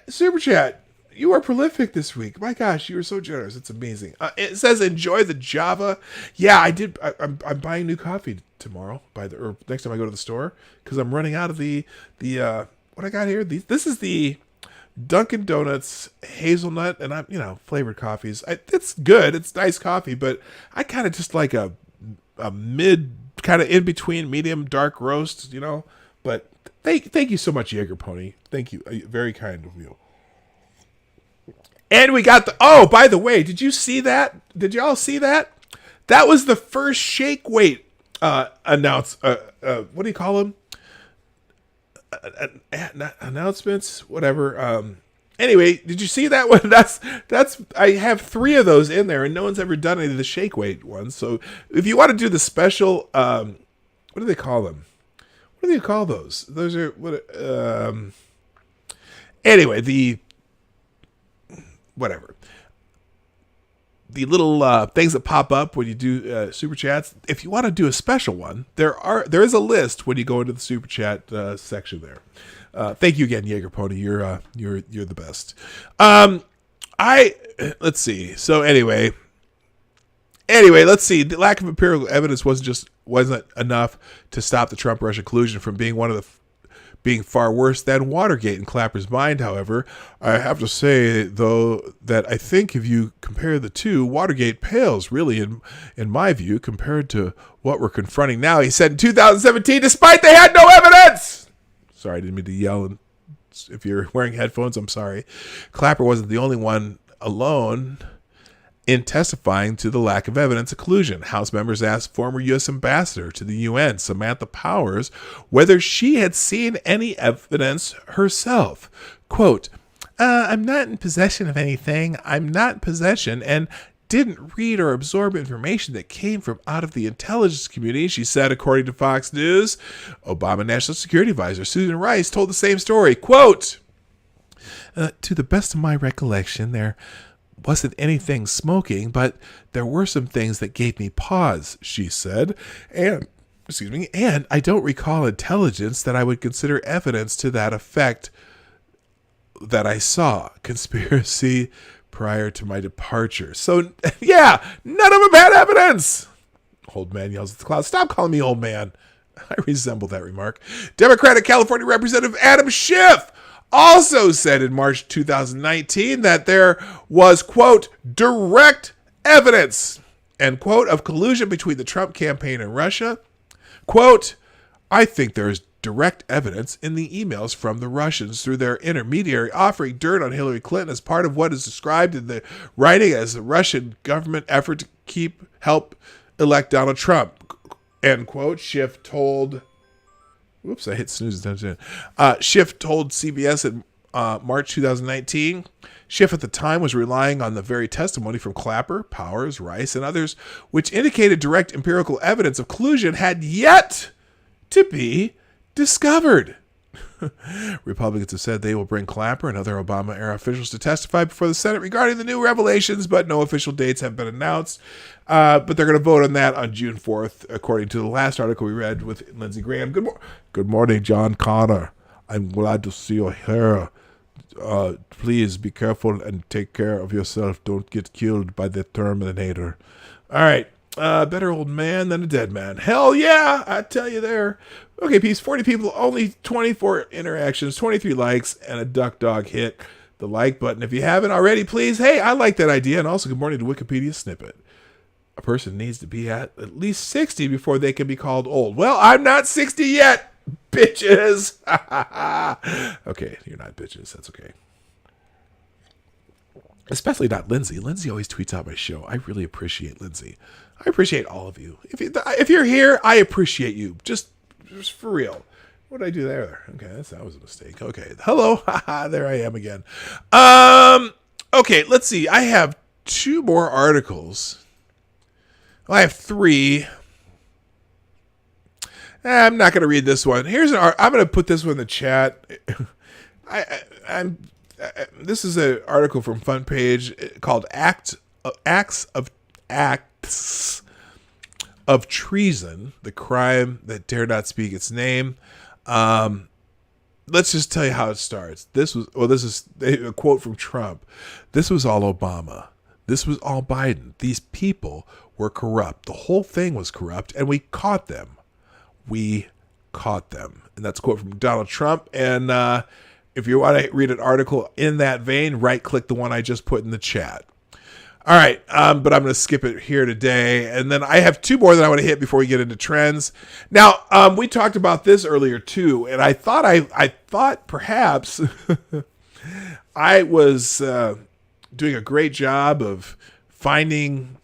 super chat. You are prolific this week. My gosh, you are so generous. It's amazing. It says enjoy the Java. Yeah, I did. I'm buying new coffee tomorrow or next time I go to the store because I'm running out of the what I got here. This is the Dunkin' Donuts hazelnut and flavored coffees. It's good. It's nice coffee, but I kind of just like a mid, kind of in between medium dark roast. But thank you so much, Jaeger Pony. Thank you. Very kind of you. And we got by the way, did you see that? Did y'all see that? That was the first shake weight what do you call them? Announcements, whatever. Anyway, did you see that one? That's I have 3 of those in there, and no one's ever done any of the shake weight ones. So if you want to do the special, what do they call them? What do they call those? Those are anyway, the little things that pop up when you do super chats. If you want to do a special one, there is a list when you go into the super chat section there. Thank you again, Jaeger Pony. You're the best. Let's see. So anyway, let's see. The lack of empirical evidence wasn't enough to stop the Trump-Russia collusion from being far worse than Watergate in Clapper's mind. However, I have to say, though, that I think if you compare the two, Watergate pales, really, in my view, compared to what we're confronting now. He said in 2017, despite they had no evidence. Sorry, I didn't mean to yell. And if you're wearing headphones, I'm sorry. Clapper wasn't the only one alone in testifying to the lack of evidence of collusion. House members asked former U.S. Ambassador to the UN, Samantha Powers, whether she had seen any evidence herself. Quote, I'm not in possession of anything. I'm not in possession and didn't read or absorb information that came from out of the intelligence community, she said, according to Fox News. Obama National Security Advisor Susan Rice told the same story. Quote, to the best of my recollection, there wasn't anything smoking, but there were some things that gave me pause, she said. And I don't recall intelligence that I would consider evidence to that effect that I saw. Conspiracy prior to my departure. So, yeah, none of them had evidence. Old man yells at the cloud. Stop calling me old man. I resemble that remark. Democratic California Representative Adam Schiff also said in March 2019 that there was, quote, direct evidence, end quote, of collusion between the Trump campaign and Russia. Quote, I think there is direct evidence in the emails from the Russians through their intermediary offering dirt on Hillary Clinton as part of what is described in the writing as the Russian government effort to help elect Donald Trump, end quote. Schiff told... Whoops, I hit snooze. Schiff told CBS in March 2019. Schiff at the time was relying on the very testimony from Clapper, Powers, Rice, and others, which indicated direct empirical evidence of collusion had yet to be discovered. Republicans have said they will bring Clapper and other Obama-era officials to testify before the Senate regarding the new revelations, but no official dates have been announced. But they're going to vote on that on June 4th, according to the last article we read with Lindsey Graham. Good morning, John Connor. I'm glad to see you here. Please be careful and take care of yourself. Don't get killed by the Terminator. All right. Better old man than a dead man. Hell yeah, I tell you there. Okay, peace. 40 people, only 24 interactions, 23 likes, and a duck dog hit the like button. If you haven't already, please. Hey, I like that idea. And also, good morning to Wikipedia Snippet. A person needs to be at least 60 before they can be called old. Well, I'm not 60 yet, bitches. Okay, you're not bitches. That's okay. Especially not Lindsay. Lindsay always tweets out my show. I really appreciate Lindsay. I appreciate all of you. If you're here, I appreciate you. Just for real. What did I do there? Okay, that was a mistake. Okay, hello. There I am again. Okay, let's see. I have 2 more articles. Well, I have 3. I'm not going to read this one. I'm going to put this one in the chat. This is an article from Front Page called Acts of Treason, the crime that dare not speak its name. Let's just tell you how it starts. This is a quote from Trump. This was all Obama. This was all Biden. These people were corrupt. The whole thing was corrupt, and we caught them. We caught them. And that's a quote from Donald Trump. And if you want to read an article in that vein, right-click the one I just put in the chat. All right, but I'm going to skip it here today. And then I have two more that I want to hit before we get into trends. Now, we talked about this earlier, too, and I thought perhaps I was doing a great job of finding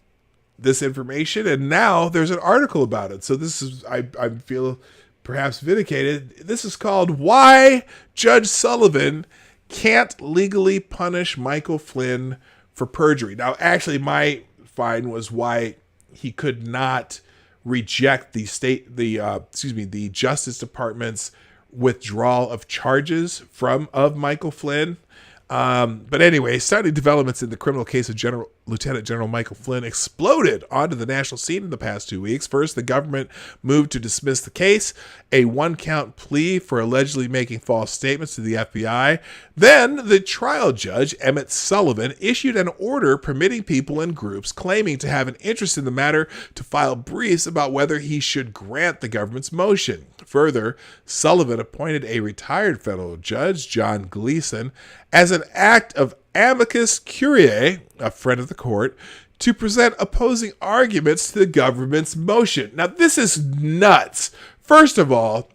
this information, and now there's an article about it. So this is, I feel perhaps vindicated. This is called Why Judge Sullivan Can't Legally Punish Michael Flynn for Perjury. Now, actually, my find was why he could not reject the Justice Department's withdrawal of charges of Michael Flynn. But anyway, suddenly developments in the criminal case of Lieutenant General Michael Flynn exploded onto the national scene in the past 2 weeks. First, the government moved to dismiss the case, a one-count plea for allegedly making false statements to the FBI. Then, the trial judge, Emmett Sullivan, issued an order permitting people and groups claiming to have an interest in the matter to file briefs about whether he should grant the government's motion. Further, Sullivan appointed a retired federal judge, John Gleeson, as an act of amicus curiae, a friend of the court, to present opposing arguments to the government's motion. Now, this is nuts. First of all,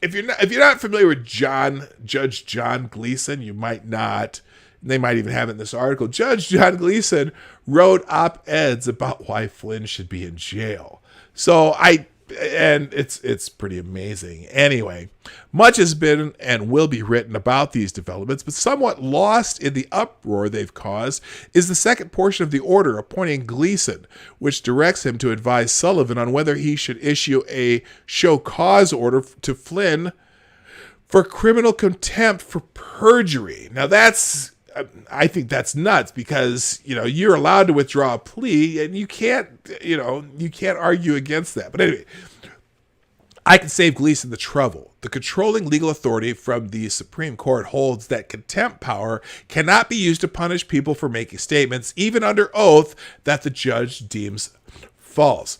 if you're not familiar with Judge John Gleeson, you might not. They might even have it in this article. Judge John Gleeson wrote op-eds about why Flynn should be in jail. And it's pretty amazing. Anyway, much has been and will be written about these developments, but somewhat lost in the uproar they've caused is the second portion of the order appointing Gleeson, which directs him to advise Sullivan on whether he should issue a show cause order to Flynn for criminal contempt for perjury. Now I think that's nuts because, you're allowed to withdraw a plea and you can't argue against that. But anyway, I can save Gleeson the trouble. The controlling legal authority from the Supreme Court holds that contempt power cannot be used to punish people for making statements, even under oath, that the judge deems false.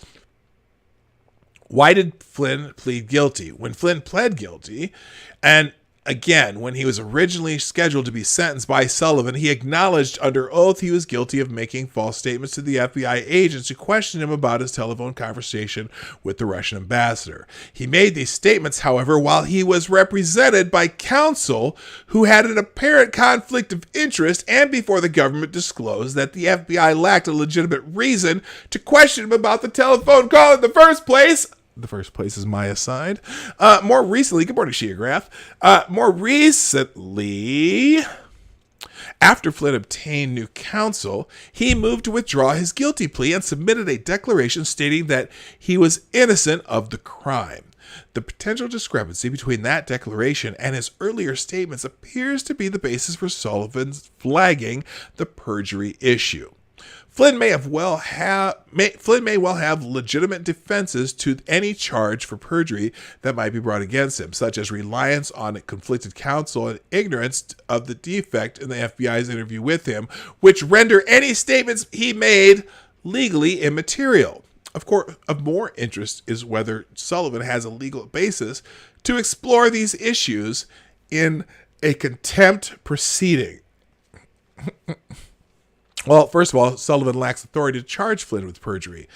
Why did Flynn plead guilty? When Flynn pled guilty, and again, when he was originally scheduled to be sentenced by Sullivan, he acknowledged under oath he was guilty of making false statements to the FBI agents who questioned him about his telephone conversation with the Russian ambassador. He made these statements, however, while he was represented by counsel who had an apparent conflict of interest and before the government disclosed that the FBI lacked a legitimate reason to question him about the telephone call in the first place. The first place is my aside. More recently, good morning, Sheograph. More recently, after Flynn obtained new counsel, he moved to withdraw his guilty plea and submitted a declaration stating that he was innocent of the crime. The potential discrepancy between that declaration and his earlier statements appears to be the basis for Sullivan's flagging the perjury issue. Flynn may well have legitimate defenses to any charge for perjury that might be brought against him, such as reliance on conflicted counsel and ignorance of the defect in the FBI's interview with him, which render any statements he made legally immaterial. Of course, of more interest is whether Sullivan has a legal basis to explore these issues in a contempt proceeding. Well, first of all, Sullivan lacks authority to charge Flynn with perjury.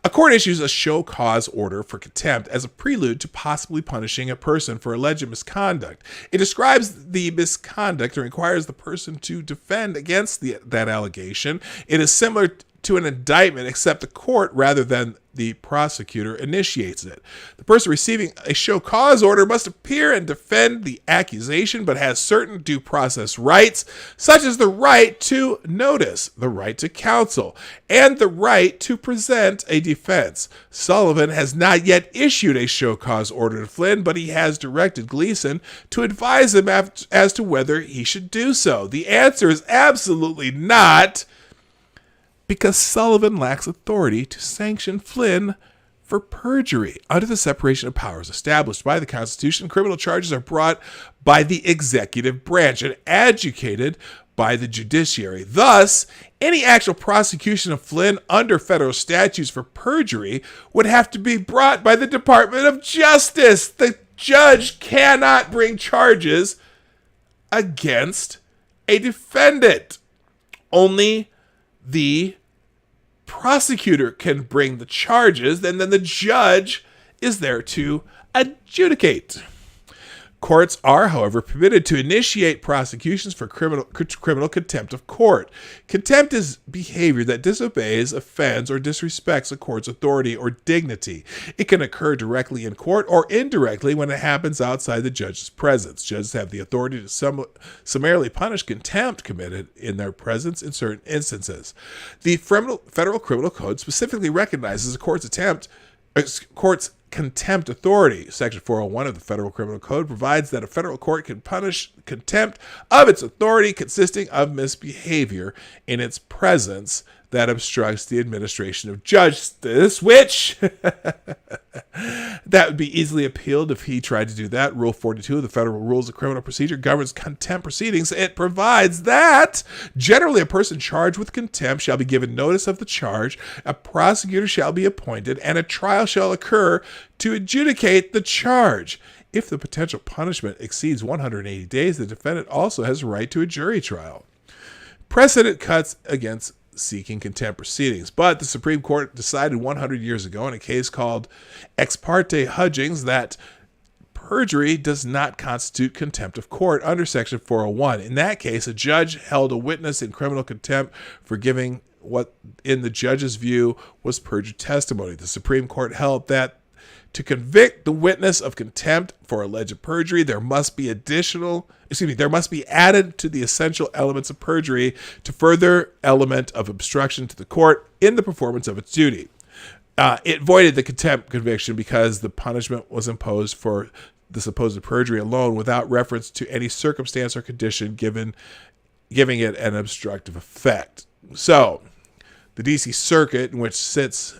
A court issues a show cause order for contempt as a prelude to possibly punishing a person for alleged misconduct. It describes the misconduct and requires the person to defend against that allegation. It is similar to an indictment except the court rather than the prosecutor initiates it. The person receiving a show cause order must appear and defend the accusation, but has certain due process rights, such as the right to notice, the right to counsel, and the right to present a defense. Sullivan has not yet issued a show cause order to Flynn, but he has directed Gleason to advise him as to whether he should do so. The answer is absolutely not, because Sullivan lacks authority to sanction Flynn for perjury. Under the separation of powers established by the Constitution, criminal charges are brought by the executive branch and adjudicated by the judiciary. Thus, any actual prosecution of Flynn under federal statutes for perjury would have to be brought by the Department of Justice. The judge cannot bring charges against a defendant. Only the prosecutor can bring the charges, and then the judge is there to adjudicate. Courts are, however, permitted to initiate prosecutions for criminal contempt of court. Contempt is behavior that disobeys, offends, or disrespects a court's authority or dignity. It can occur directly in court or indirectly when it happens outside the judge's presence. Judges have the authority to summarily punish contempt committed in their presence in certain instances. The Federal Criminal Code specifically recognizes a court's contempt authority. Section 401 of the Federal Criminal Code provides that a federal court can punish contempt of its authority consisting of misbehavior in its presence that obstructs the administration of justice, which that would be easily appealed if he tried to do that. Rule 42 of the Federal Rules of Criminal Procedure governs contempt proceedings. It provides that generally a person charged with contempt shall be given notice of the charge, a prosecutor shall be appointed, and a trial shall occur to adjudicate the charge. If the potential punishment exceeds 180 days, the defendant also has a right to a jury trial. Precedent cuts against seeking contempt proceedings, but the Supreme Court decided 100 years ago in a case called Ex parte Hudgings that perjury does not constitute contempt of court under Section 401. In that case, a judge held a witness in criminal contempt for giving what, in the judge's view, was perjured testimony. The Supreme Court held that to convict the witness of contempt for alleged perjury, there must be added to the essential elements of perjury to further element of obstruction to the court in the performance of its duty. It voided the contempt conviction because the punishment was imposed for the supposed perjury alone without reference to any circumstance or condition giving it an obstructive effect. So, the D.C. Circuit, which sits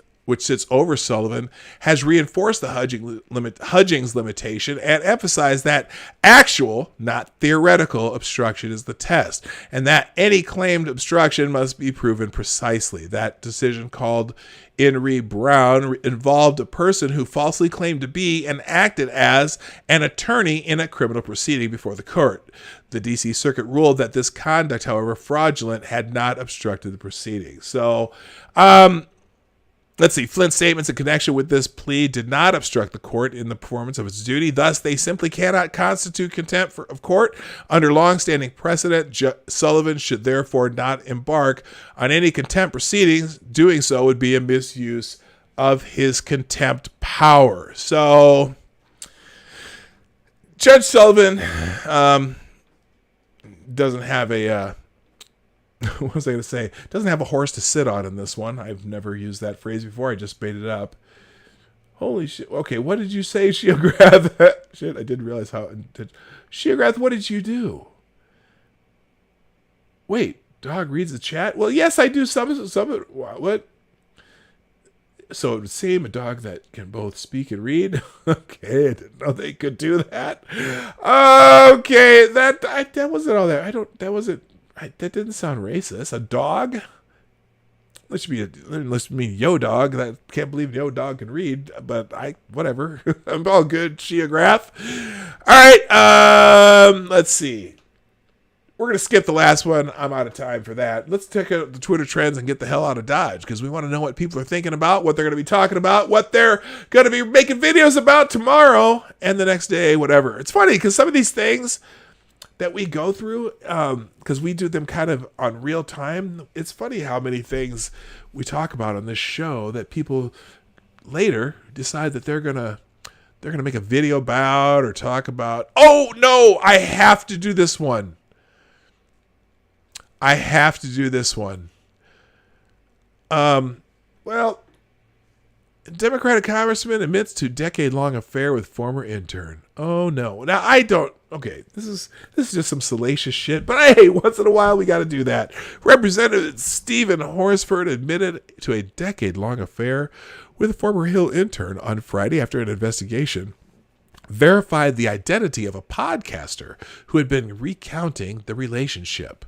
over Sullivan, has reinforced the Hudgings limitation and emphasized that actual, not theoretical, obstruction is the test, and that any claimed obstruction must be proven precisely. That decision, called In re Brown, involved a person who falsely claimed to be and acted as an attorney in a criminal proceeding before the court. The D.C. Circuit ruled that this conduct, however fraudulent, had not obstructed the proceedings. So, let's see. Flynn's statements in connection with this plea did not obstruct the court in the performance of its duty. Thus, they simply cannot constitute contempt of court. Under long-standing precedent, Sullivan should therefore not embark on any contempt proceedings. Doing so would be a misuse of his contempt power. So, Judge Sullivan doesn't have a... what was I going to say? Doesn't have a horse to sit on in this one. I've never used that phrase before. I just made it up. Holy shit. Okay, what did you say, Sheograth? Shit, I didn't realize how... Sheograth, what did you do? Wait, dog reads the chat? Well, yes, I do some of it. What? So it would seem a dog that can both speak and read. Okay, I didn't know they could do that. Okay, that wasn't all there. That didn't sound racist. A dog? Let's mean Yo Dog. I can't believe Yo Dog can read, but whatever. I'm all good. Sheograph. All right. Let's see. We're going to skip the last one. I'm out of time for that. Let's check out the Twitter trends and get the hell out of Dodge, because we want to know what people are thinking about, what they're going to be talking about, what they're going to be making videos about tomorrow and the next day, whatever. It's funny because some of these things, that we go through, because we do them kind of on real time. It's funny how many things we talk about on this show that people later decide that they're gonna make a video about or talk about. Oh no, I have to do this one. Well, Democratic congressman admits to decade-long affair with former intern. Oh no. Now I don't. Okay, this is just some salacious shit. But hey, once in a while we got to do that. Representative Stephen Horsford admitted to a decade-long affair with a former Hill intern on Friday after an investigation verified the identity of a podcaster who had been recounting the relationship.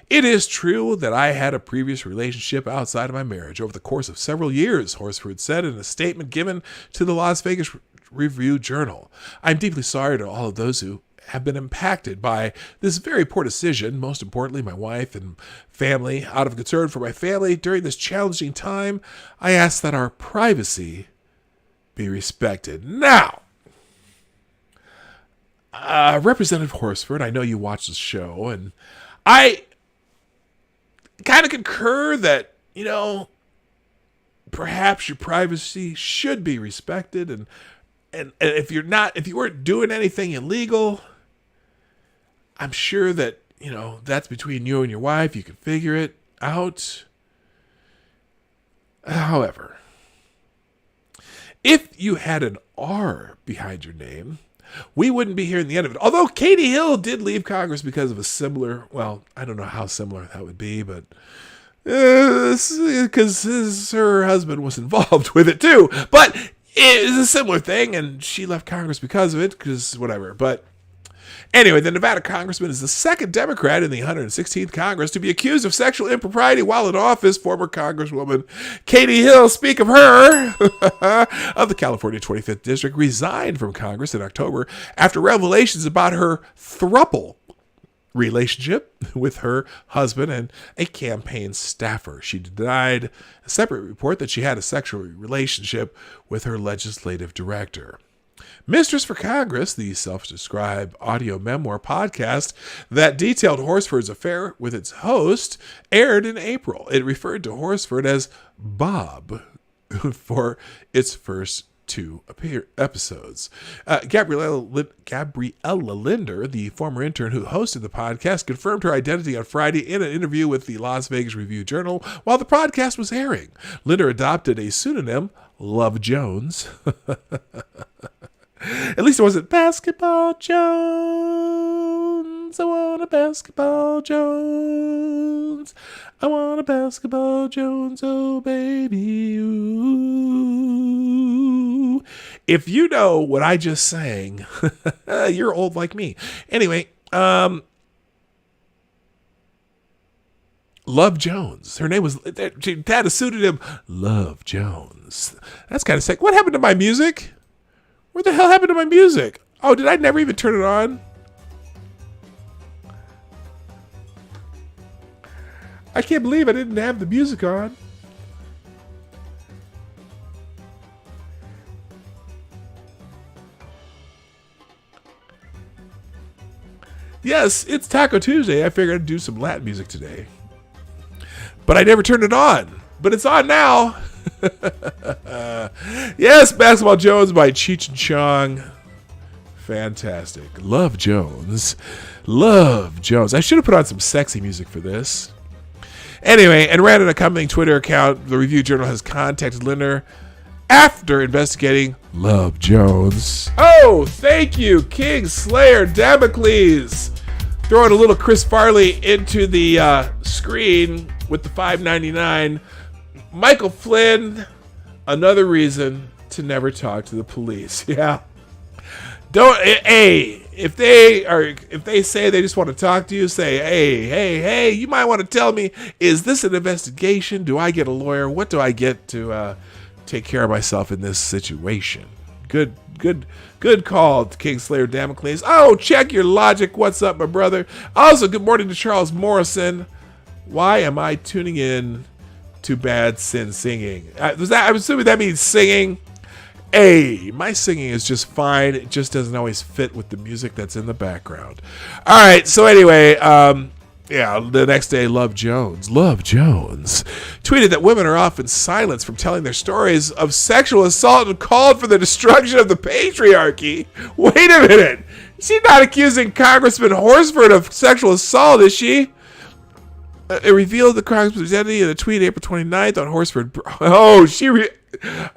It is true that I had a previous relationship outside of my marriage over the course of several years, Horsford said in a statement given to the Las Vegas Review-Journal. I'm deeply sorry to all of those who have been impacted by this very poor decision, most importantly my wife and family. Out of concern for my family during this challenging time, I ask that our privacy be respected. Now, Representative Horsford, I know you watch the show, and I kind of concur that, perhaps your privacy should be respected, and if you weren't doing anything illegal, I'm sure that, that's between you and your wife. You can figure it out. However, if you had an R behind your name, we wouldn't be hearing the end of it. Although Katie Hill did leave Congress because of a similar, well, I don't know how similar that would be, but because her husband was involved with it too. But it is a similar thing, and she left Congress because of it, because whatever. But anyway, the Nevada congressman is the second Democrat in the 116th Congress to be accused of sexual impropriety while in office. Former Congresswoman Katie Hill, speak of her, of the California 25th District, resigned from Congress in October after revelations about her throuple relationship with her husband and a campaign staffer. She denied a separate report that she had a sexual relationship with her legislative director. Mistress for Congress, the self-described audio memoir podcast that detailed Horsford's affair with its host, aired in April. It referred to Horsford as Bob for its first two episodes. Gabriella Linder, the former intern who hosted the podcast, confirmed her identity on Friday in an interview with the Las Vegas Review-Journal while the podcast was airing. Linder adopted a pseudonym, Love Jones. At least it wasn't Basketball Jones. I want a Basketball Jones. I want a Basketball Jones. Oh, baby. Ooh. If you know what I just sang, you're old like me. Anyway, Love Jones. Her name was, she had a pseudonym, Love Jones. That's kind of sick. What happened to my music? What the hell happened to my music? Oh, did I never even turn it on? I can't believe I didn't have the music on. Yes, it's Taco Tuesday. I figured I'd do some Latin music today. But I never turned it on. But it's on now. Yes, Basketball Jones by Cheech and Chong. Fantastic. Love Jones. Love Jones. I should have put on some sexy music for this. Anyway, and ran an accompanying Twitter account. The Review-Journal has contacted Linder after investigating Love Jones. Oh, thank you, King Slayer Damocles. Throwing a little Chris Farley into the screen with the $5.99. Michael Flynn, another reason to never talk to the police. Yeah. If they say they just want to talk to you, say, hey, you might want to tell me, is this an investigation? Do I get a lawyer? What do I get to take care of myself in this situation? Good call, King Slayer Damocles. Oh, check your logic. What's up, my brother? Also, good morning to Charles Morrison. Why am I tuning in to Bad Sin Singing? I'm assuming that means singing. Hey, my singing is just fine. It just doesn't always fit with the music that's in the background. All right, so anyway, yeah, the next day, Love Jones tweeted that women are often silenced from telling their stories of sexual assault and called for the destruction of the patriarchy. Wait a minute. She's not accusing Congressman Horsford of sexual assault, is she? It revealed the congressman's identity in a tweet April 29th on Horsford.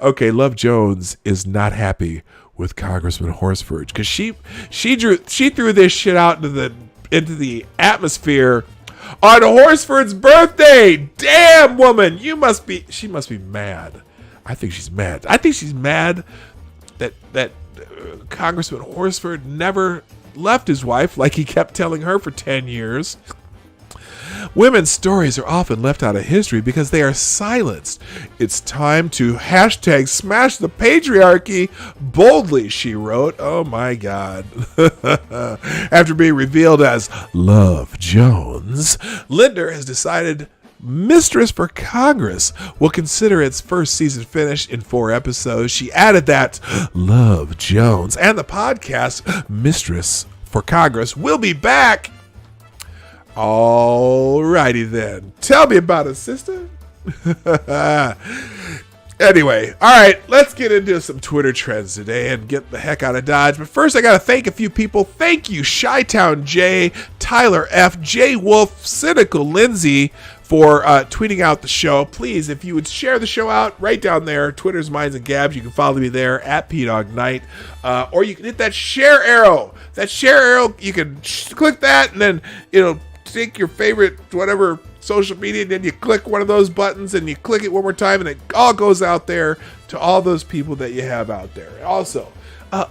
Okay, Love Jones is not happy with Congressman Horsford because she threw this shit out into the atmosphere on Horsford's birthday. Damn, woman, she must be mad. I think she's mad. I think she's mad that Congressman Horsford never left his wife like he kept telling her for 10 years. Women's stories are often left out of history because they are silenced. It's time to hashtag smash the patriarchy boldly, she wrote. Oh my God. After being revealed as Love Jones, Linder has decided Mistress for Congress will consider its first season finished in 4 episodes. She added that Love Jones and the podcast Mistress for Congress will be back. Alrighty then. Tell me about it, sister. Anyway, alright, let's get into some Twitter trends today and get the heck out of Dodge. But first, I gotta thank a few people. Thank you, Chi-Town J, Tyler F, J Wolf, Cynical Lindsay, for tweeting out the show. Please, if you would share the show out right down there, Twitter's Minds and Gabs, you can follow me there at PDawg Night, or you can hit that share arrow. That share arrow, you can click that, and then it'll take your favorite whatever social media, and then you click one of those buttons and you click it one more time, and it all goes out there to all those people that you have out there. Also,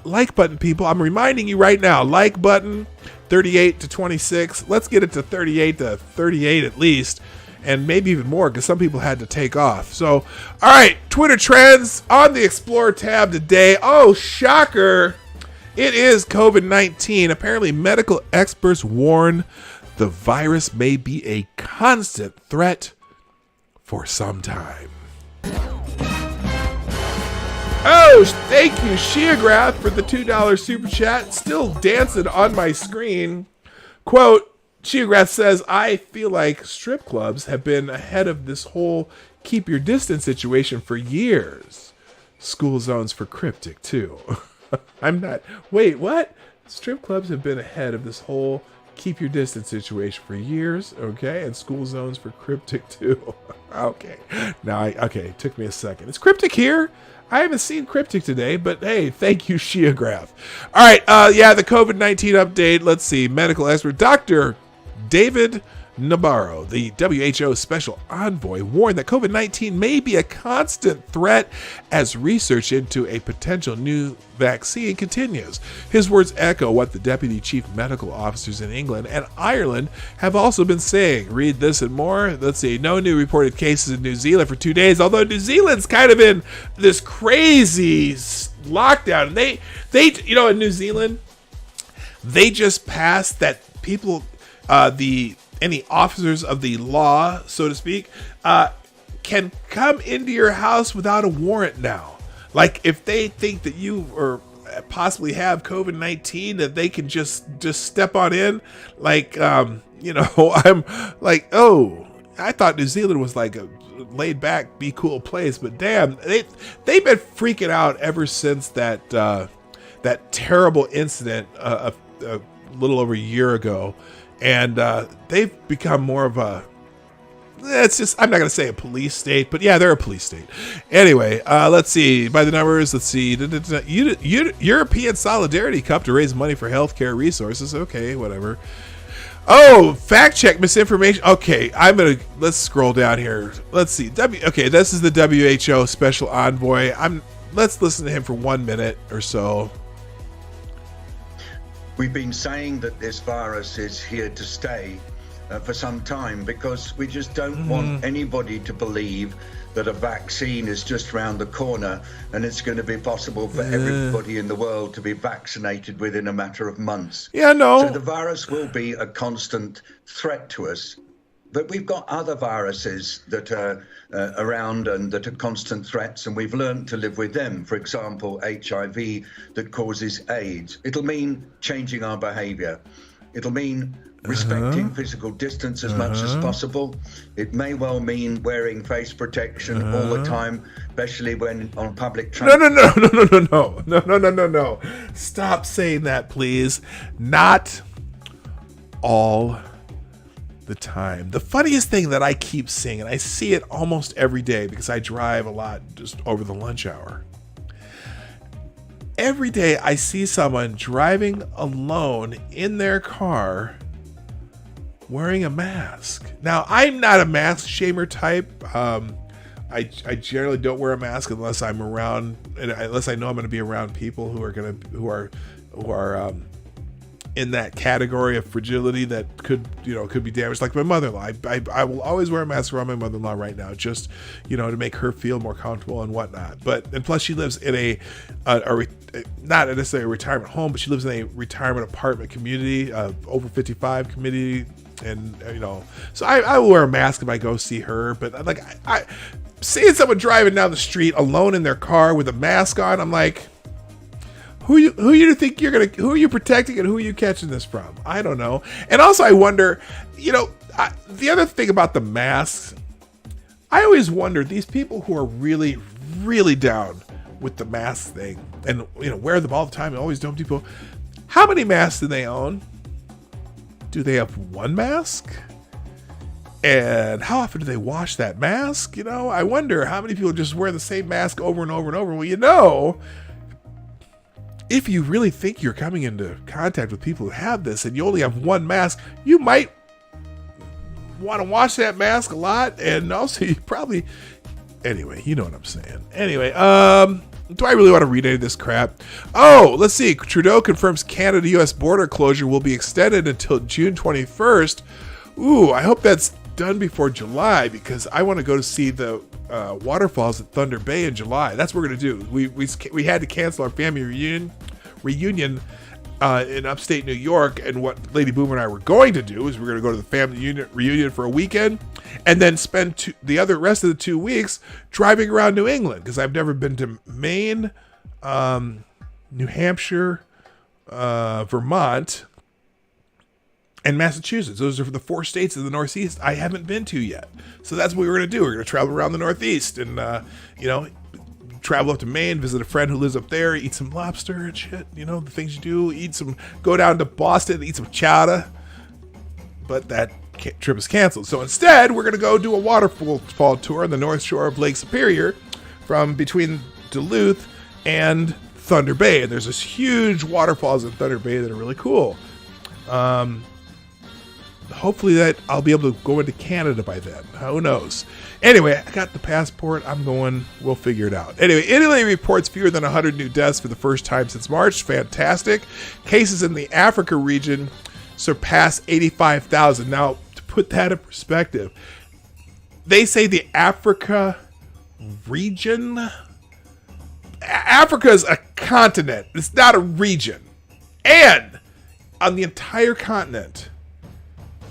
like button, people, I'm reminding you right now, like button 38 to 26. Let's get it to 38 to 38 at least, and maybe even more because some people had to take off. So, all right, Twitter trends on the Explore tab today. Oh, shocker. It is COVID-19. Apparently, medical experts warn the virus may be a constant threat for some time. Oh, thank you, Sheograph, for the $2 super chat. Still dancing on my screen. Quote, Sheograph says, I feel like strip clubs have been ahead of this whole keep your distance situation for years. School zones for cryptic, too. Wait, what? Strip clubs have been ahead of this whole keep your distance situation for years, okay, and school zones for cryptic too. Okay, it took me a second. Is cryptic here? I haven't seen cryptic today, but hey, thank you, Sheograph. All right, the COVID-19 update. Let's see. Medical expert Dr. David Nabarro, the WHO special envoy, warned that COVID-19 may be a constant threat as research into a potential new vaccine continues. His words echo what the deputy chief medical officers in England and Ireland have also been saying. Read this and more. Let's see. No new reported cases in New Zealand for 2 days, although New Zealand's kind of in this crazy lockdown. And they in New Zealand, they just passed that people, any officers of the law, so to speak, can come into your house without a warrant now. Like, if they think that you or possibly have COVID-19, that they can just step on in. Like, I'm like, oh, I thought New Zealand was like a laid back, be cool place, but damn, they've been freaking out ever since that terrible incident a little over a year ago. And they've become more of a, I'm not going to say a police state, but yeah, they're a police state. Anyway, let's see. By the numbers, let's see. European Solidarity Cup to raise money for healthcare resources. Okay, whatever. Oh, fact check misinformation. Okay, let's scroll down here. Let's see. This is the WHO special envoy. Let's listen to him for 1 minute or so. We've been saying that this virus is here to stay for some time because we just don't want anybody to believe that a vaccine is just around the corner and it's going to be possible for everybody in the world to be vaccinated within a matter of months. Yeah, no. So the virus will be a constant threat to us. But we've got other viruses that are around and that are constant threats, and we've learned to live with them. For example, HIV that causes AIDS. It'll mean changing our behavior. It'll mean respecting physical distance as much as possible. It may well mean wearing face protection all the time, especially when on public transport. No. Stop saying that, please. Not all the time. The funniest thing that I keep seeing, and I see it almost every day because I drive a lot just over the lunch hour. Every day I see someone driving alone in their car wearing a mask. Now, I'm not a mask shamer type. I generally don't wear a mask unless I'm around, unless I know I'm going to be around people who are in that category of fragility that could be damaged, like my mother-in-law. I will always wear a mask around my mother-in-law right now, just to make her feel more comfortable and whatnot. And plus she lives in not necessarily a retirement home, but she lives in a retirement apartment community, over 55 community, and so I will wear a mask if I go see her. But like I seeing someone driving down the street alone in their car with a mask on, I'm like, who you think who are you protecting and who are you catching this from? I don't know. And also I wonder, the other thing about the masks, I always wonder, these people who are really, really down with the mask thing and wear them all the time and always dumb people, how many masks do they own? Do they have one mask? And how often do they wash that mask? I wonder how many people just wear the same mask over and over and over. Well, if you really think you're coming into contact with people who have this and you only have one mask, you might want to wash that mask a lot. And also you probably, anyway, you know what I'm saying. Anyway, do I really want to read any of this crap? Oh, let's see. Trudeau confirms Canada-US border closure will be extended until June 21st. Ooh, I hope that's done before July, because I want to go to see the waterfalls at Thunder Bay in July. That's what we're going to do. We had to cancel our family reunion in upstate New York, and what Lady Boomer and I were going to do is we're going to go to the family reunion for a weekend and then spend the rest of the 2 weeks driving around New England, because I've never been to Maine, New Hampshire, Vermont, and Massachusetts. Those are the 4 states in the Northeast I haven't been to yet. So that's what we're going to do. We're going to travel around the Northeast and, travel up to Maine, visit a friend who lives up there, eat some lobster and shit. The things you do. Go down to Boston, eat some chowder. But that trip is canceled. So instead, we're going to go do a waterfall tour on the North Shore of Lake Superior from between Duluth and Thunder Bay. And there's this huge waterfalls in Thunder Bay that are really cool. Hopefully that I'll be able to go into Canada by then. Who knows? Anyway, I got the passport. I'm going. We'll figure it out. Anyway, Italy reports fewer than 100 new deaths for the first time since March. Fantastic. Cases in the Africa region surpass 85,000. Now, to put that in perspective, they say the Africa region. Africa is a continent. It's not a region. And on the entire continent,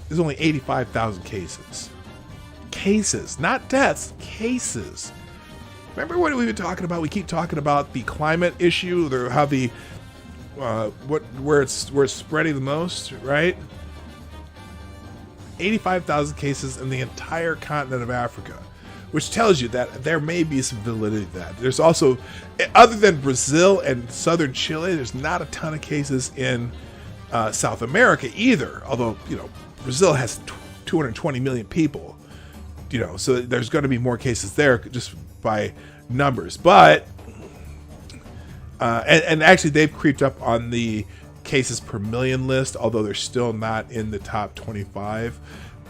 there's only 85,000 cases. Cases, not deaths, cases. Remember what we've been talking about? We keep talking about the climate issue, or how where it's spreading the most, right? 85,000 cases in the entire continent of Africa, which tells you that there may be some validity to that. There's also, other than Brazil and southern Chile, there's not a ton of cases in South America either. Although, Brazil has 220 million people, so there's going to be more cases there just by numbers. But, and actually they've creeped up on the cases per million list, although they're still not in the top 25.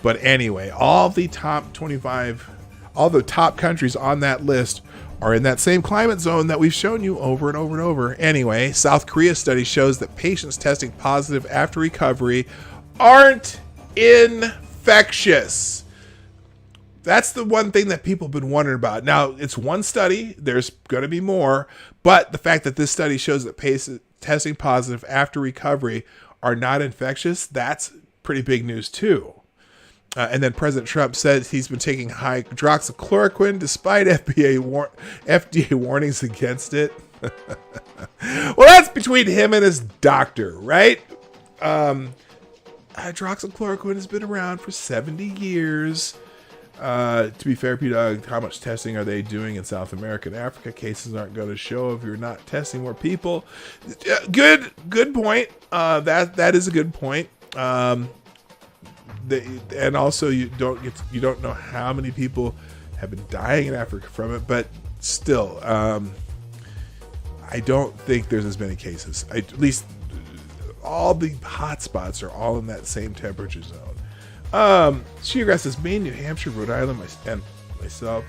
But anyway, all the top 25, all the top countries on that list are in that same climate zone that we've shown you over and over and over. Anyway, South Korea study shows that patients testing positive after recovery aren't infectious. That's the one thing that people have been wondering about. Now, it's one study. There's going to be more. But the fact that this study shows that patients testing positive after recovery are not infectious, that's pretty big news too. And then President Trump says he's been taking hydroxychloroquine despite FDA warnings against it. Well, that's between him and his doctor, right? Hydroxychloroquine has been around for 70 years. To be fair, PDawg, how much testing are they doing in South America and Africa? Cases aren't going to show if you're not testing more people. Good point. That is a good point. And also you don't know how many people have been dying in Africa from it, but still, I don't think there's as many cases. At least all the hot spots are all in that same temperature zone. Sheargrass says Maine, New Hampshire, Rhode Island, and myself.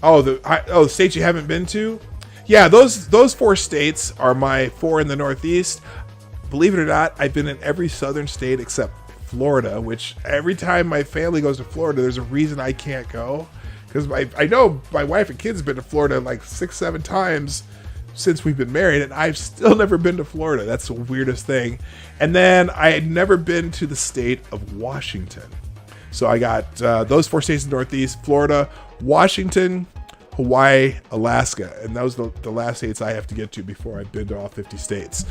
The states you haven't been to? Yeah, those 4 states are my 4 in the Northeast. Believe it or not, I've been in every southern state except Florida, which every time my family goes to Florida, there's a reason I can't go. Because I know my wife and kids have been to Florida like 6-7 times since we've been married, and I've still never been to Florida. That's the weirdest thing. And then I had never been to the state of Washington. So I got those 4 states in the Northeast: Florida, Washington, Hawaii, Alaska. And those are the last states I have to get to before I've been to all 50 states.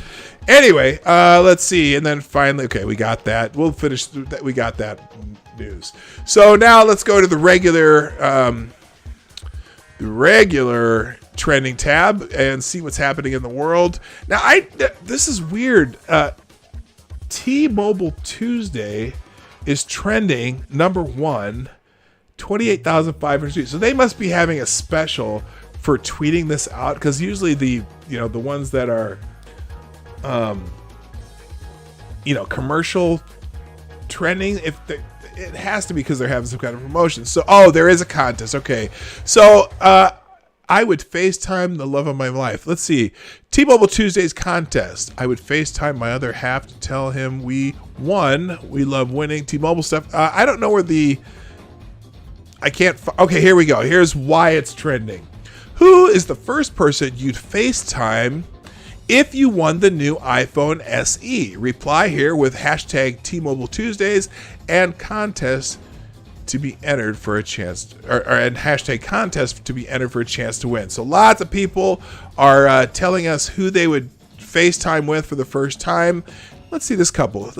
Anyway, let's see. And then finally, okay, we got that. We'll finish that. We got that news. So now let's go to the regular trending tab and see what's happening in the world. Now, this is weird. T-Mobile Tuesday is trending number 1, 28,500 tweets. So they must be having a special for tweeting this out, because usually the ones that are commercial trending, it has to be because they're having some kind of promotion. So there is a contest. Okay, so I would FaceTime the love of my life. Let's see. T-Mobile Tuesdays contest. I would FaceTime my other half to tell him we won. We love winning. T-Mobile stuff. I don't know where okay, here we go. Here's why it's trending. Who is the first person you'd FaceTime if you won the new iPhone SE? Reply here with hashtag T-Mobile Tuesdays and contest to be entered for a chance, and hashtag contest to be entered for a chance to win. So lots of people are telling us who they would FaceTime with for the first time. Let's see this couple.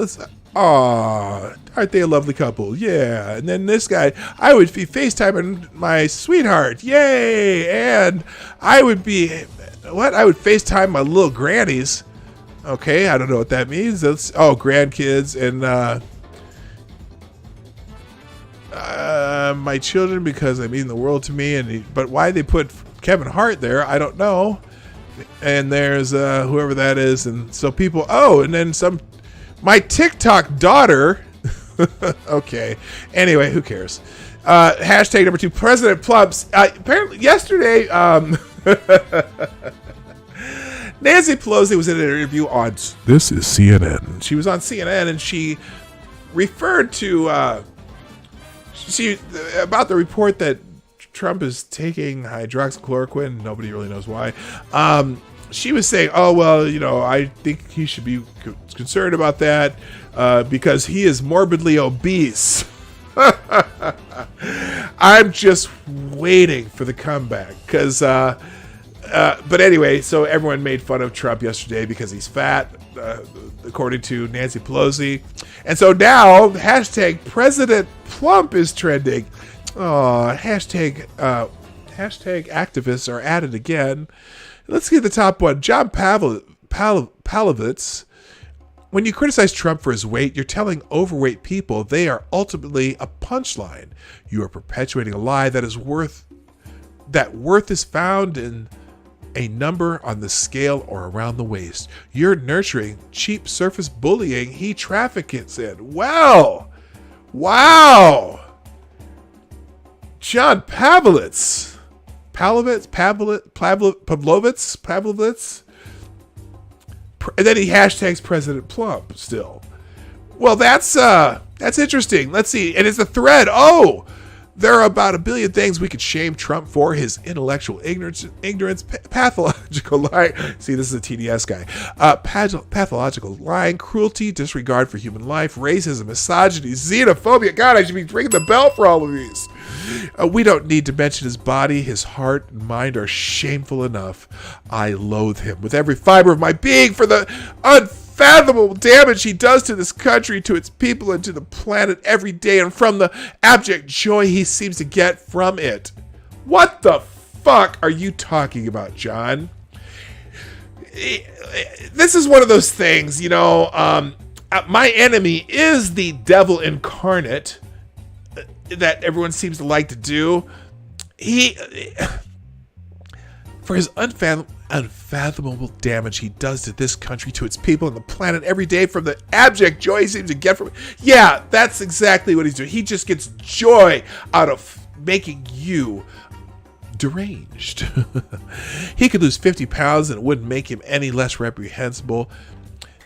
Aren't they a lovely couple? Yeah. And then this guy, I would be FaceTiming my sweetheart. Yay. And I would FaceTime my little grannies. Okay, I don't know what that means. That's grandkids and my children, because they mean the world to me. But why they put Kevin Hart there, I don't know. And there's whoever that is, and so people. And then my TikTok daughter. Okay. Anyway, who cares? Hashtag number 2, President Plumps. Apparently yesterday, Nancy Pelosi was in an interview on This is CNN. She was on CNN and she referred to about the report that Trump is taking hydroxychloroquine. Nobody really knows why. She was saying, I think he should be concerned about that because he is morbidly obese. I'm just waiting for the comeback because, but anyway, so everyone made fun of Trump yesterday because he's fat, according to Nancy Pelosi. And so now hashtag President Plump is trending. Hashtag activists are at it again. Let's get the top one. John Palovitz. When you criticize Trump for his weight, you're telling overweight people they are ultimately a punchline. You are perpetuating a lie that worth is found in a number on the scale or around the waist. You're nurturing cheap surface bullying he traffics in. Wow. John Pavlovitz. And then he hashtags President Plump still. Well, that's interesting. Let's see. And it's a thread. There are about a billion things we could shame Trump for: his intellectual ignorance, pathological lying. See, this is a TDS guy. Pathological lying, cruelty, disregard for human life, racism, misogyny, xenophobia. God, I should be ringing the bell for all of these. We don't need to mention his body. His heart and mind are shameful enough. I loathe him with every fiber of my being for the unfathomable damage he does to this country, to its people, and to the planet every day, and from the abject joy he seems to get from it. What the fuck are you talking about, John? This is one of those things, you know, my enemy is the devil incarnate that everyone seems to like to do. He, for his unfathomable damage he does to this country, to its people, and the planet every day, from the abject joy he seems to get from it. Yeah, that's exactly what he's doing. He just gets joy out of making you deranged. He could lose 50 pounds and it wouldn't make him any less reprehensible.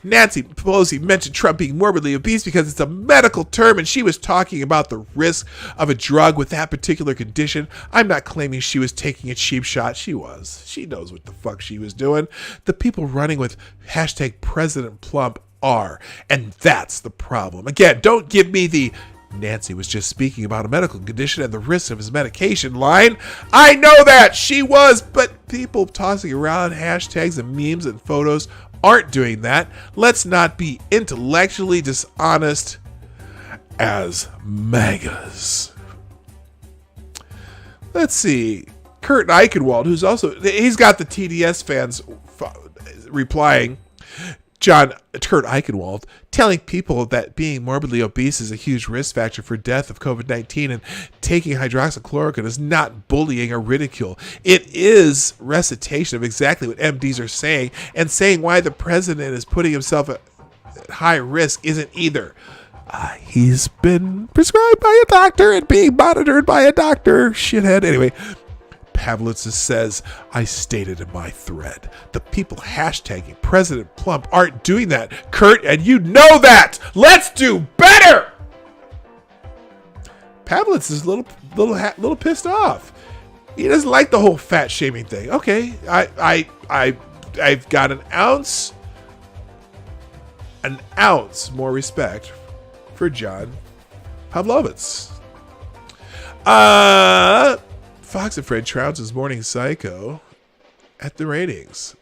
Nancy Pelosi mentioned Trump being morbidly obese because it's a medical term, and she was talking about the risk of a drug with that particular condition. I'm not claiming she was taking a cheap shot. She was. She knows what the fuck she was doing. The people running with hashtag President Plump are, and that's the problem. Again, don't give me the Nancy was just speaking about a medical condition and the risk of his medication line. I know that she was, but people tossing around hashtags and memes and photos aren't doing that. Let's not be intellectually dishonest as MAGAs. Let's see. Kurt Eichenwald, who's also, he's got the TDS fans replying. Kurt Eichenwald telling people that being morbidly obese is a huge risk factor for death of COVID-19 and taking hydroxychloroquine is not bullying or ridicule. It is recitation of exactly what MDs are saying, and saying why the president is putting himself at high risk isn't either. He's been prescribed by a doctor and being monitored by a doctor, shithead. Anyway, Pavlitz says, I stated in my thread, the people hashtagging President Plump aren't doing that, Kurt, and you know that. Let's do better. Pavlitz is a little pissed off. He doesn't like the whole fat shaming thing. Okay, I've got an ounce more respect for John Pavlovitz. Fox and Fred trounces Morning Psycho at the ratings.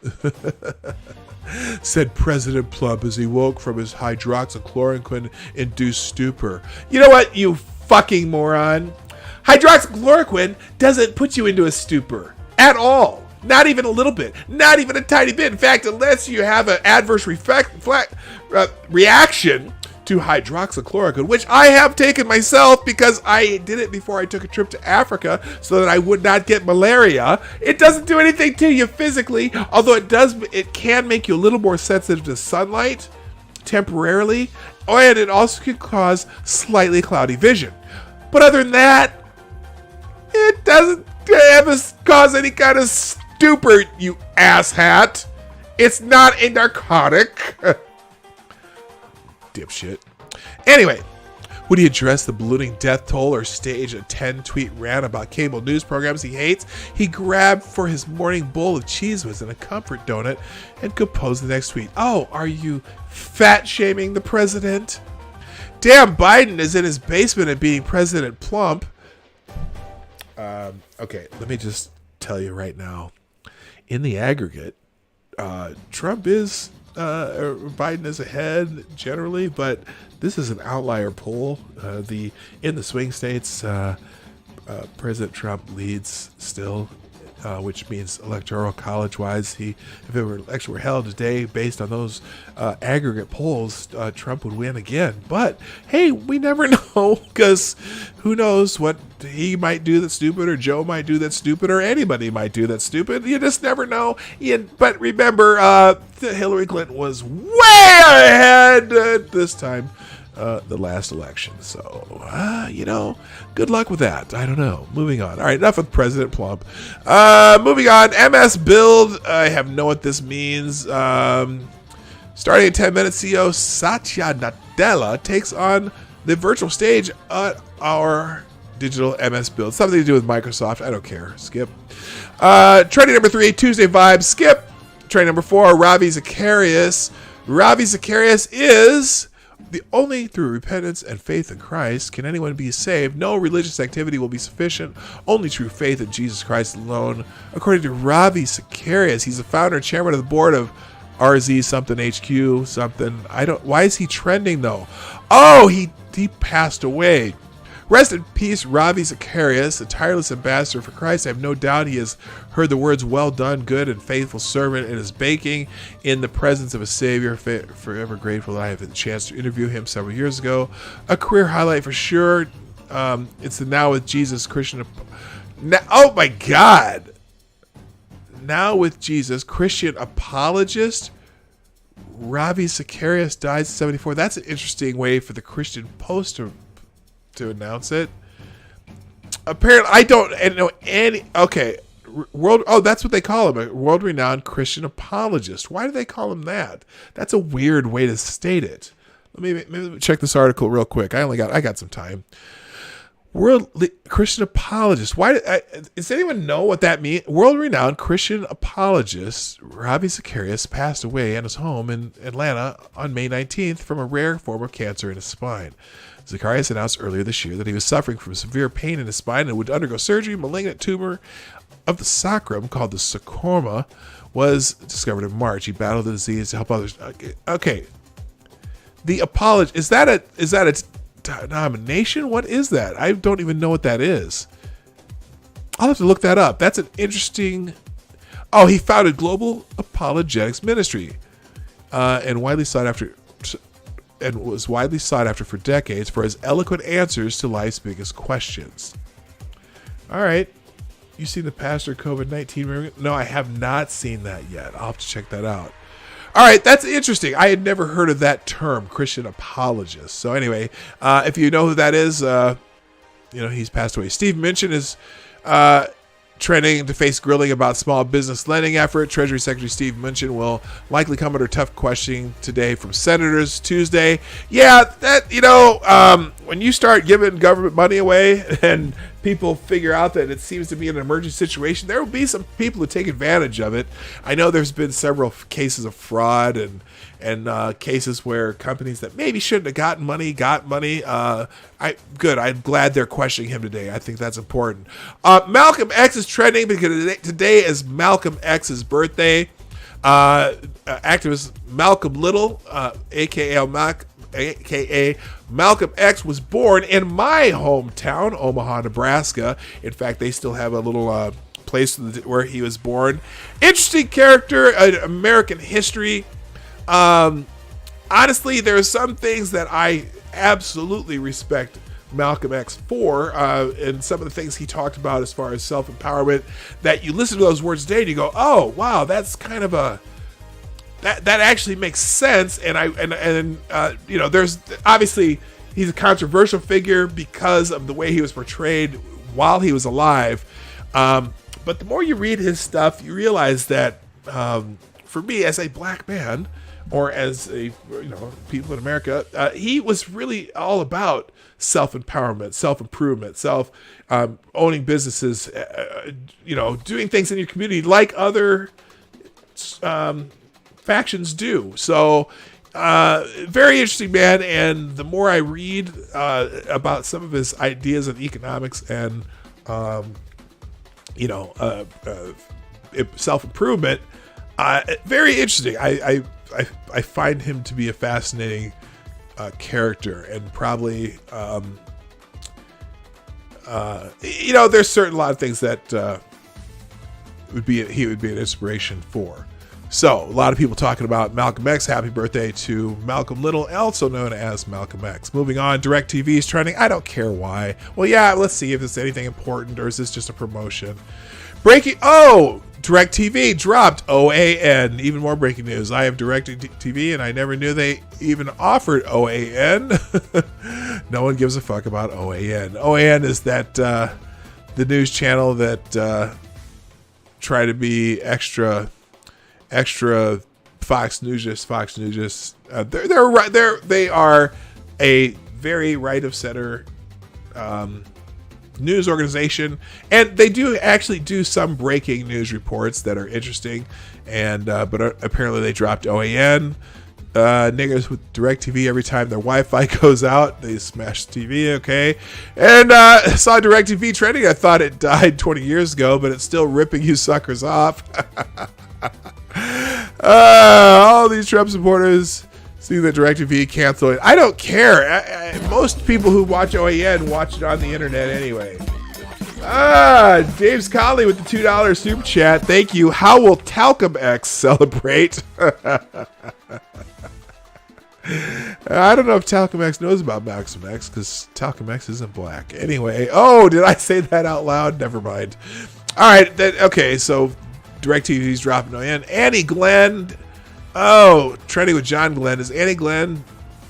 Said President Plump as he woke from his hydroxychloroquine-induced stupor. You know what, you fucking moron? Hydroxychloroquine doesn't put you into a stupor at all. Not even a little bit. Not even a tiny bit. In fact, unless you have an adverse reaction to hydroxychloroquine, which I have taken myself because I did it before I took a trip to Africa so that I would not get malaria. It doesn't do anything to you physically, although it can make you a little more sensitive to sunlight temporarily, and it also can cause slightly cloudy vision. But other than that, it doesn't ever cause any kind of stupor, you asshat. It's not a narcotic. Dipshit. Anyway, would he address the ballooning death toll or stage a 10-tweet rant about cable news programs he hates? He grabbed for his morning bowl of Cheez Whiz and a comfort donut and composed the next tweet. Oh, are you fat shaming the president? Damn, Biden is in his basement and beating President Plump. Okay, let me just tell you right now. In the aggregate, Trump is Biden is ahead generally, but this is an outlier poll. In the swing states, President Trump leads still, which means electoral college wise, if election were held today based on those aggregate polls, Trump would win again. But hey, we never know, because who knows what he might do that's stupid, or Joe might do that's stupid, or anybody might do that's stupid. You just never know. But remember, Hillary Clinton was way ahead this time. The last election. So, good luck with that. I don't know. Moving on. All right, enough with President Plump. Moving on. MS Build. I have know what this means. Starting in 10 minutes, CEO Satya Nadella takes on the virtual stage at our Digital MS build. Something to do with Microsoft. I don't care. Skip. Trending number 3, Tuesday Vibes. Skip. Trending number 4, Ravi Zacharias. Ravi Zacharias is the only through repentance and faith in Christ can anyone be saved. No religious activity will be sufficient. Only true faith in Jesus Christ alone. According to Ravi Zacharias, he's the founder and chairman of the board of RZ something HQ something. Why is he trending though? Oh, he passed away. Rest in peace, Ravi Zacharias, a tireless ambassador for Christ. I have no doubt he has heard the words, well done, good and faithful servant, and is baking in the presence of a Savior. Forever grateful that I have the chance to interview him several years ago. A career highlight for sure. It's the Now with Jesus Christian. Oh my God. Now with Jesus Christian apologist. Ravi Zacharias dies at 74. That's an interesting way for the Christian Post to announce it. Apparently, I don't know any. Okay, that's what they call him, a world-renowned Christian apologist. Why do they call him that? That's a weird way to state it. Let me check this article real quick. I got some time. World Christian apologist. Does anyone know what that means? World-renowned Christian apologist Ravi Zacharias passed away at his home in Atlanta on May 19th from a rare form of cancer in his spine. Zacharias announced earlier this year that he was suffering from severe pain in his spine and would undergo surgery. Malignant tumor of the sacrum called the sarcoma was discovered in March. He battled the disease to help others. Okay. The apologist, is that a denomination? What is that? I don't even know what that is. I'll have to look that up. That's an interesting. Oh, he founded Global Apologetics Ministry, and was widely sought after for decades for his eloquent answers to life's biggest questions. All right. You seen the Pastor COVID-19? No, I have not seen that yet. I'll have to check that out. All right, that's interesting. I had never heard of that term, Christian apologist. So anyway, if you know who that is, he's passed away. Steve Mnuchin is trending to face grilling about small business lending effort. Treasury Secretary Steve Mnuchin will likely come under tough questioning today from senators Tuesday. Yeah, that, when you start giving government money away and people figure out that it seems to be an emergency situation, there will be some people who take advantage of it. I know there's been several cases of fraud and cases where companies that maybe shouldn't have gotten money got money. Good. I'm glad they're questioning him today. I think that's important. Malcolm X is trending because today is Malcolm X's birthday. Activist Malcolm Little, aka Malcolm X, was born in my hometown, Omaha, Nebraska. In fact, they still have a little place where he was born. Interesting character, American history. Honestly, there are some things that I absolutely respect Malcolm X for, and some of the things he talked about as far as self-empowerment, that you listen to those words today and you go, oh wow, that's kind of that actually makes sense. And there's obviously he's a controversial figure because of the way he was portrayed while he was alive. But the more you read his stuff, you realize that for me as a black man, or as people in America, he was really all about self-empowerment, self-improvement, owning businesses, doing things in your community like other factions do. So very interesting man. And the more I read about some of his ideas of economics and self-improvement, very interesting. I find him to be a fascinating character, and probably, there's certain a lot of things that he would be an inspiration for. So a lot of people talking about Malcolm X. Happy birthday to Malcolm Little, also known as Malcolm X. Moving on, DirecTV is trending. I don't care why. Well, yeah, let's see if it's anything important, or is this just a promotion? DirecTV dropped OAN. Even more breaking news. I have DirecTV, and I never knew they even offered OAN. No one gives a fuck about OAN. OAN is that the news channel that try to be extra Fox News. They are a very right of center news organization, and they do actually do some breaking news reports that are interesting. And but apparently they dropped OAN. Niggas with DirecTV, every time their Wi-Fi goes out, they smash the TV, okay? And saw DirecTV trending. I thought it died 20 years ago, but it's still ripping you suckers off. All these Trump supporters see that DirecTV cancel it. I don't care. Most people who watch OAN watch it on the internet anyway. James Conley with the $2 super chat. Thank you. How will Talcum X celebrate? I don't know if Talcum X knows about Maxim X because Talcum X isn't black. Anyway, oh, did I say that out loud? Never mind. All right, okay, so DirecTV's dropping OAN. Annie Glenn. Oh, trending with John Glenn. Is Annie Glenn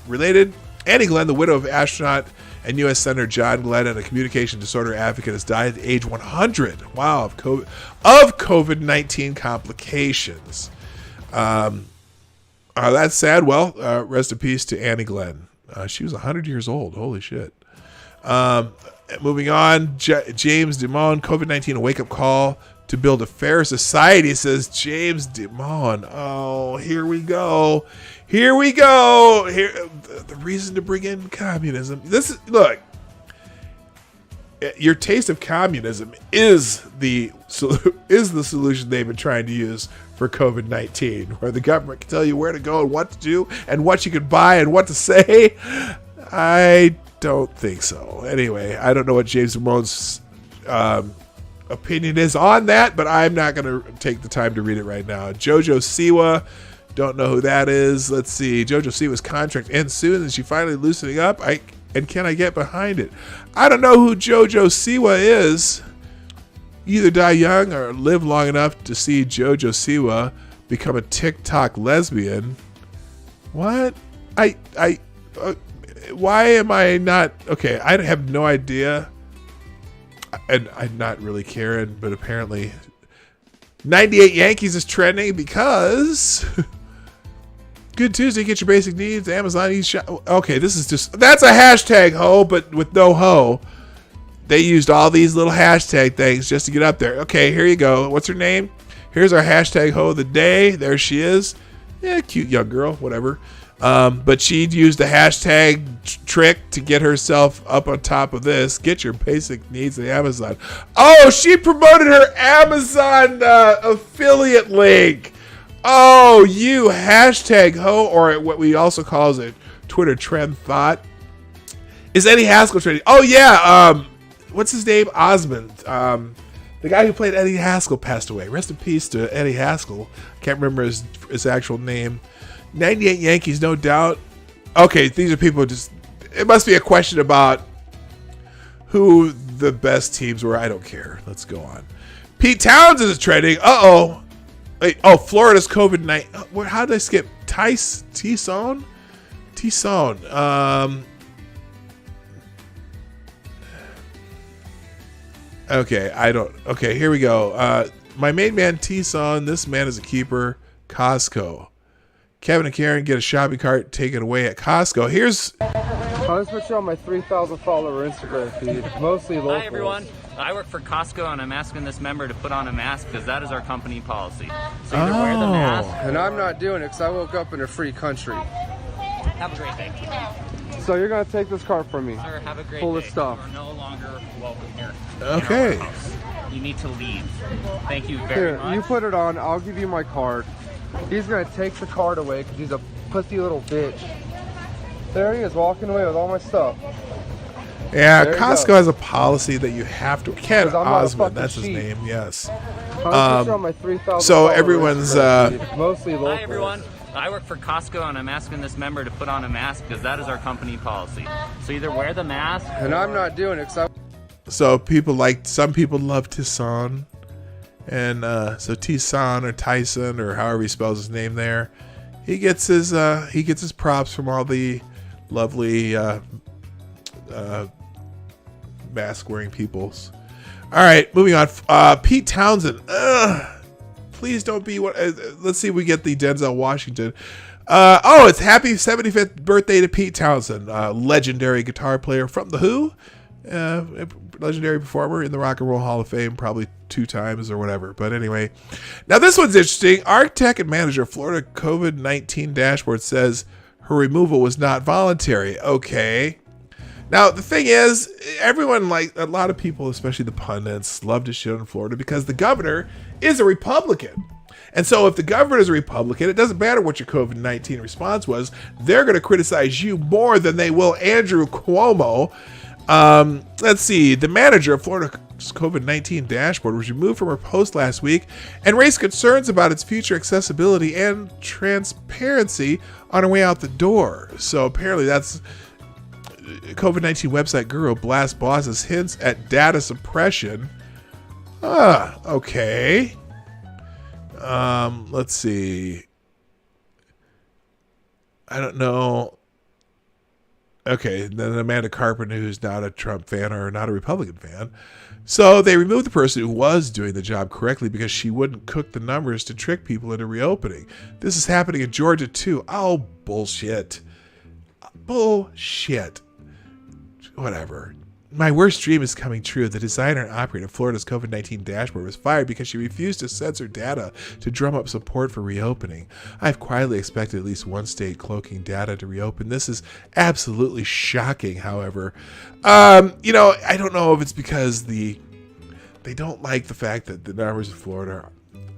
related? Annie Glenn, the widow of astronaut and U.S. Senator John Glenn and a communication disorder advocate, has died at age 100. Wow, of COVID-19 complications. That's sad. Well, rest in peace to Annie Glenn. She was 100 years old. Holy shit. Moving on, James Dimon, COVID-19, a wake-up call to build a fair society, says James Dimon. Oh, here we go. Here we go. Here, the reason to bring in communism. Look, your taste of communism is the solution they've been trying to use for COVID-19, where the government can tell you where to go and what to do and what you can buy and what to say. I don't think so. Anyway, I don't know what James Ramon's opinion is on that, but I'm not going to take the time to read it right now. Jojo Siwa, don't know who that is. Let's see. Jojo Siwa's contract ends soon, and she finally loosening up. Can I get behind it? I don't know who Jojo Siwa is. Either die young or live long enough to see Jojo Siwa become a TikTok lesbian. What? Why am I not? Okay, I have no idea. And I'm not really caring, but apparently 98 Yankees is trending because Good Tuesday, get your basic needs. Amazon eats okay, this is just, that's a hashtag ho, but with no ho. They used all these little hashtag things just to get up there. Okay, here you go. What's her name? Here's our hashtag ho of the day. There she is. Yeah, cute young girl, whatever. But she used the hashtag trick to get herself up on top of this. Get your basic needs at Amazon. Oh, she promoted her Amazon affiliate link. Oh, you hashtag ho, or what we also call as a Twitter trend thought. Is Eddie Haskell trending? Oh, yeah. What's his name? Osmond. The guy who played Eddie Haskell passed away. Rest in peace to Eddie Haskell. Can't remember his actual name. 98 Yankees, no doubt. Okay, these are people just... It must be a question about who the best teams were. I don't care. Let's go on. Pete Townsend is trending. Uh-oh. Wait, oh, Florida's COVID-19. How did I skip? T-Son? T-Son. Okay, I don't... Okay, here we go. My main man, T-Son. This man is a keeper. Costco. Kevin and Karen get a shopping cart taken away at Costco. Here's... I'll just put you on my 3,000 follower Instagram feed. Mostly local. Hi, everyone. I work for Costco, and I'm asking this member to put on a mask because that is our company policy. So either wear the mask... And I'm not doing it because I woke up in a free country. Have a great day. So you're going to take this cart from me. Sir, have a great Full day. of stuff. You are no longer welcome here. Okay. In our house. You need to leave. Thank you very Here, much. you put it on. I'll give you my card. He's going to take the card away because he's a pussy little bitch. There he is, walking away with all my stuff. Yeah, There Costco has a policy that you have to... Ken 'Cause I'm not a Osmond, fucking that's his sheep. name, yes. I'll put you on my 3,000 so follower everyone's, Instagram feed. Mostly local. Hi, everyone. I work for Costco, and I'm asking this member to put on a mask because that is our company policy. So either wear the mask... And I'm not doing it because So some people love Tyson. And so Tyson or Tyson or however he spells his name there, he gets his props from all the lovely mask wearing peoples. All right, moving on. Pete Townsend. Please don't be what. Let's see if we get the Denzel Washington. It's happy 75th birthday to Pete Townsend, legendary guitar player from The Who. legendary performer in the Rock and Roll Hall of Fame, probably 2 times or whatever. But anyway, now this one's interesting. Architect and manager of Florida COVID-19 dashboard says her removal was not voluntary. Okay. Now, the thing is, everyone, like a lot of people, especially the pundits, love to shit on Florida because the governor is a Republican. And so if the governor is a Republican, it doesn't matter what your COVID-19 response was. They're going to criticize you more than they will Andrew Cuomo. Let's see. The manager of Florida's COVID-19 dashboard was removed from her post last week and raised concerns about its future accessibility and transparency on her way out the door. So apparently that's COVID-19 website guru blasts bosses hints at data suppression. Okay. Let's see. I don't know. Okay, then Amanda Carpenter, who's not a Trump fan or not a Republican fan. So they removed the person who was doing the job correctly because she wouldn't cook the numbers to trick people into reopening. This is happening in Georgia too. Oh, bullshit. Bullshit. Whatever. My worst dream is coming true. The designer and operator of Florida's COVID-19 dashboard was fired because she refused to censor data to drum up support for reopening. I've quietly expected at least one state cloaking data to reopen. This is absolutely shocking, however. I don't know if it's because they don't like the fact that the numbers in Florida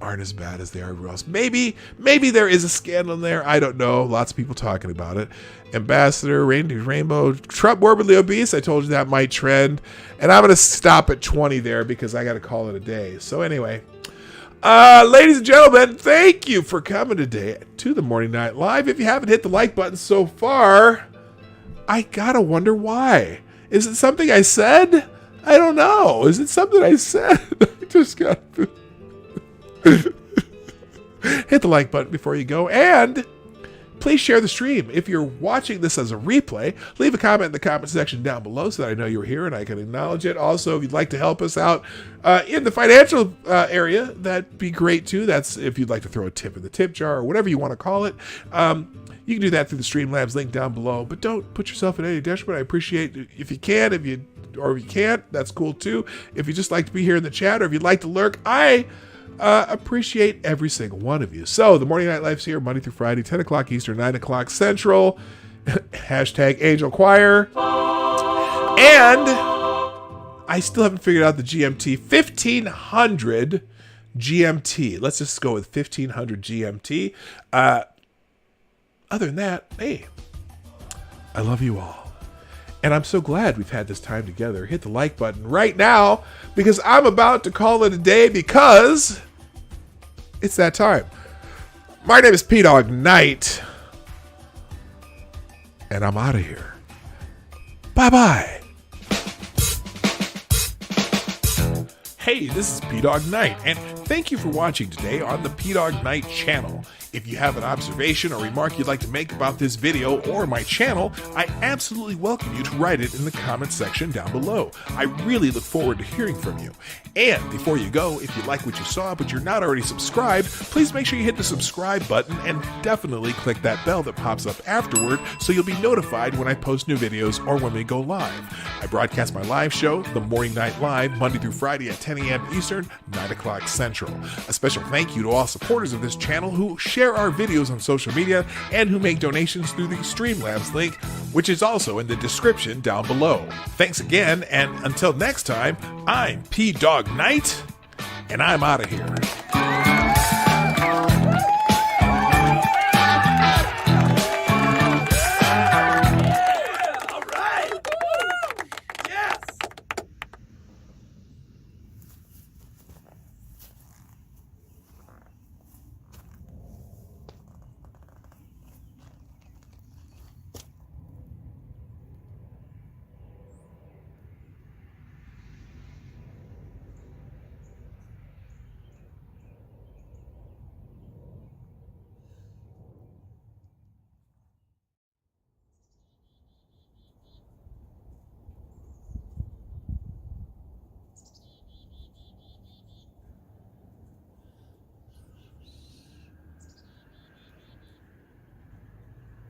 aren't as bad as they are everywhere else. Maybe there is a scandal in there. I don't know. Lots of people talking about it. Ambassador, Rainbow, Trump morbidly obese. I told you that might trend. And I'm going to stop at 20 there because I got to call it a day. So anyway, ladies and gentlemen, thank you for coming today to the Morning Night Live. If you haven't hit the like button so far, I got to wonder why. Is it something I said? I don't know. Is it something I said? I just got to hit the like button before you go, and please share the stream. If you're watching this as a replay, leave a comment in the comment section down below so that I know you were here and I can acknowledge it. Also, if you'd like to help us out in the financial area, that'd be great too. That's if you'd like to throw a tip in the tip jar or whatever you want to call it. You can do that through the Streamlabs link down below, but don't put yourself in any detriment. I appreciate it if you can. If you can't, that's cool too. If you just like to be here in the chat, or if you'd like to lurk, I appreciate every single one of you. So the Morning Night Life's here Monday through Friday, 10 o'clock Eastern, 9 o'clock Central. Hashtag Angel Choir. And I still haven't figured out the GMT. 1500 GMT. Let's just go with 1500 GMT. Other than that, hey, I love you all. And I'm so glad we've had this time together. Hit the like button right now because I'm about to call it a day because it's that time. My name is PDawg Knight, and I'm out of here. Bye-bye. Hey, this is PDawg Knight, and thank you for watching today on the PDawg Knight channel. If you have an observation or remark you'd like to make about this video or my channel, I absolutely welcome you to write it in the comment section down below. I really look forward to hearing from you. And before you go, if you like what you saw but you're not already subscribed, please make sure you hit the subscribe button and definitely click that bell that pops up afterward so you'll be notified when I post new videos or when we go live. I broadcast my live show, The Morning Night Live, Monday through Friday at 10 a.m. Eastern, 9 o'clock Central. A special thank you to all supporters of this channel who share our videos on social media and who make donations through the Streamlabs link, which is also in the description down below. Thanks again, and until next time, I'm PDawg Knight, and I'm out of here.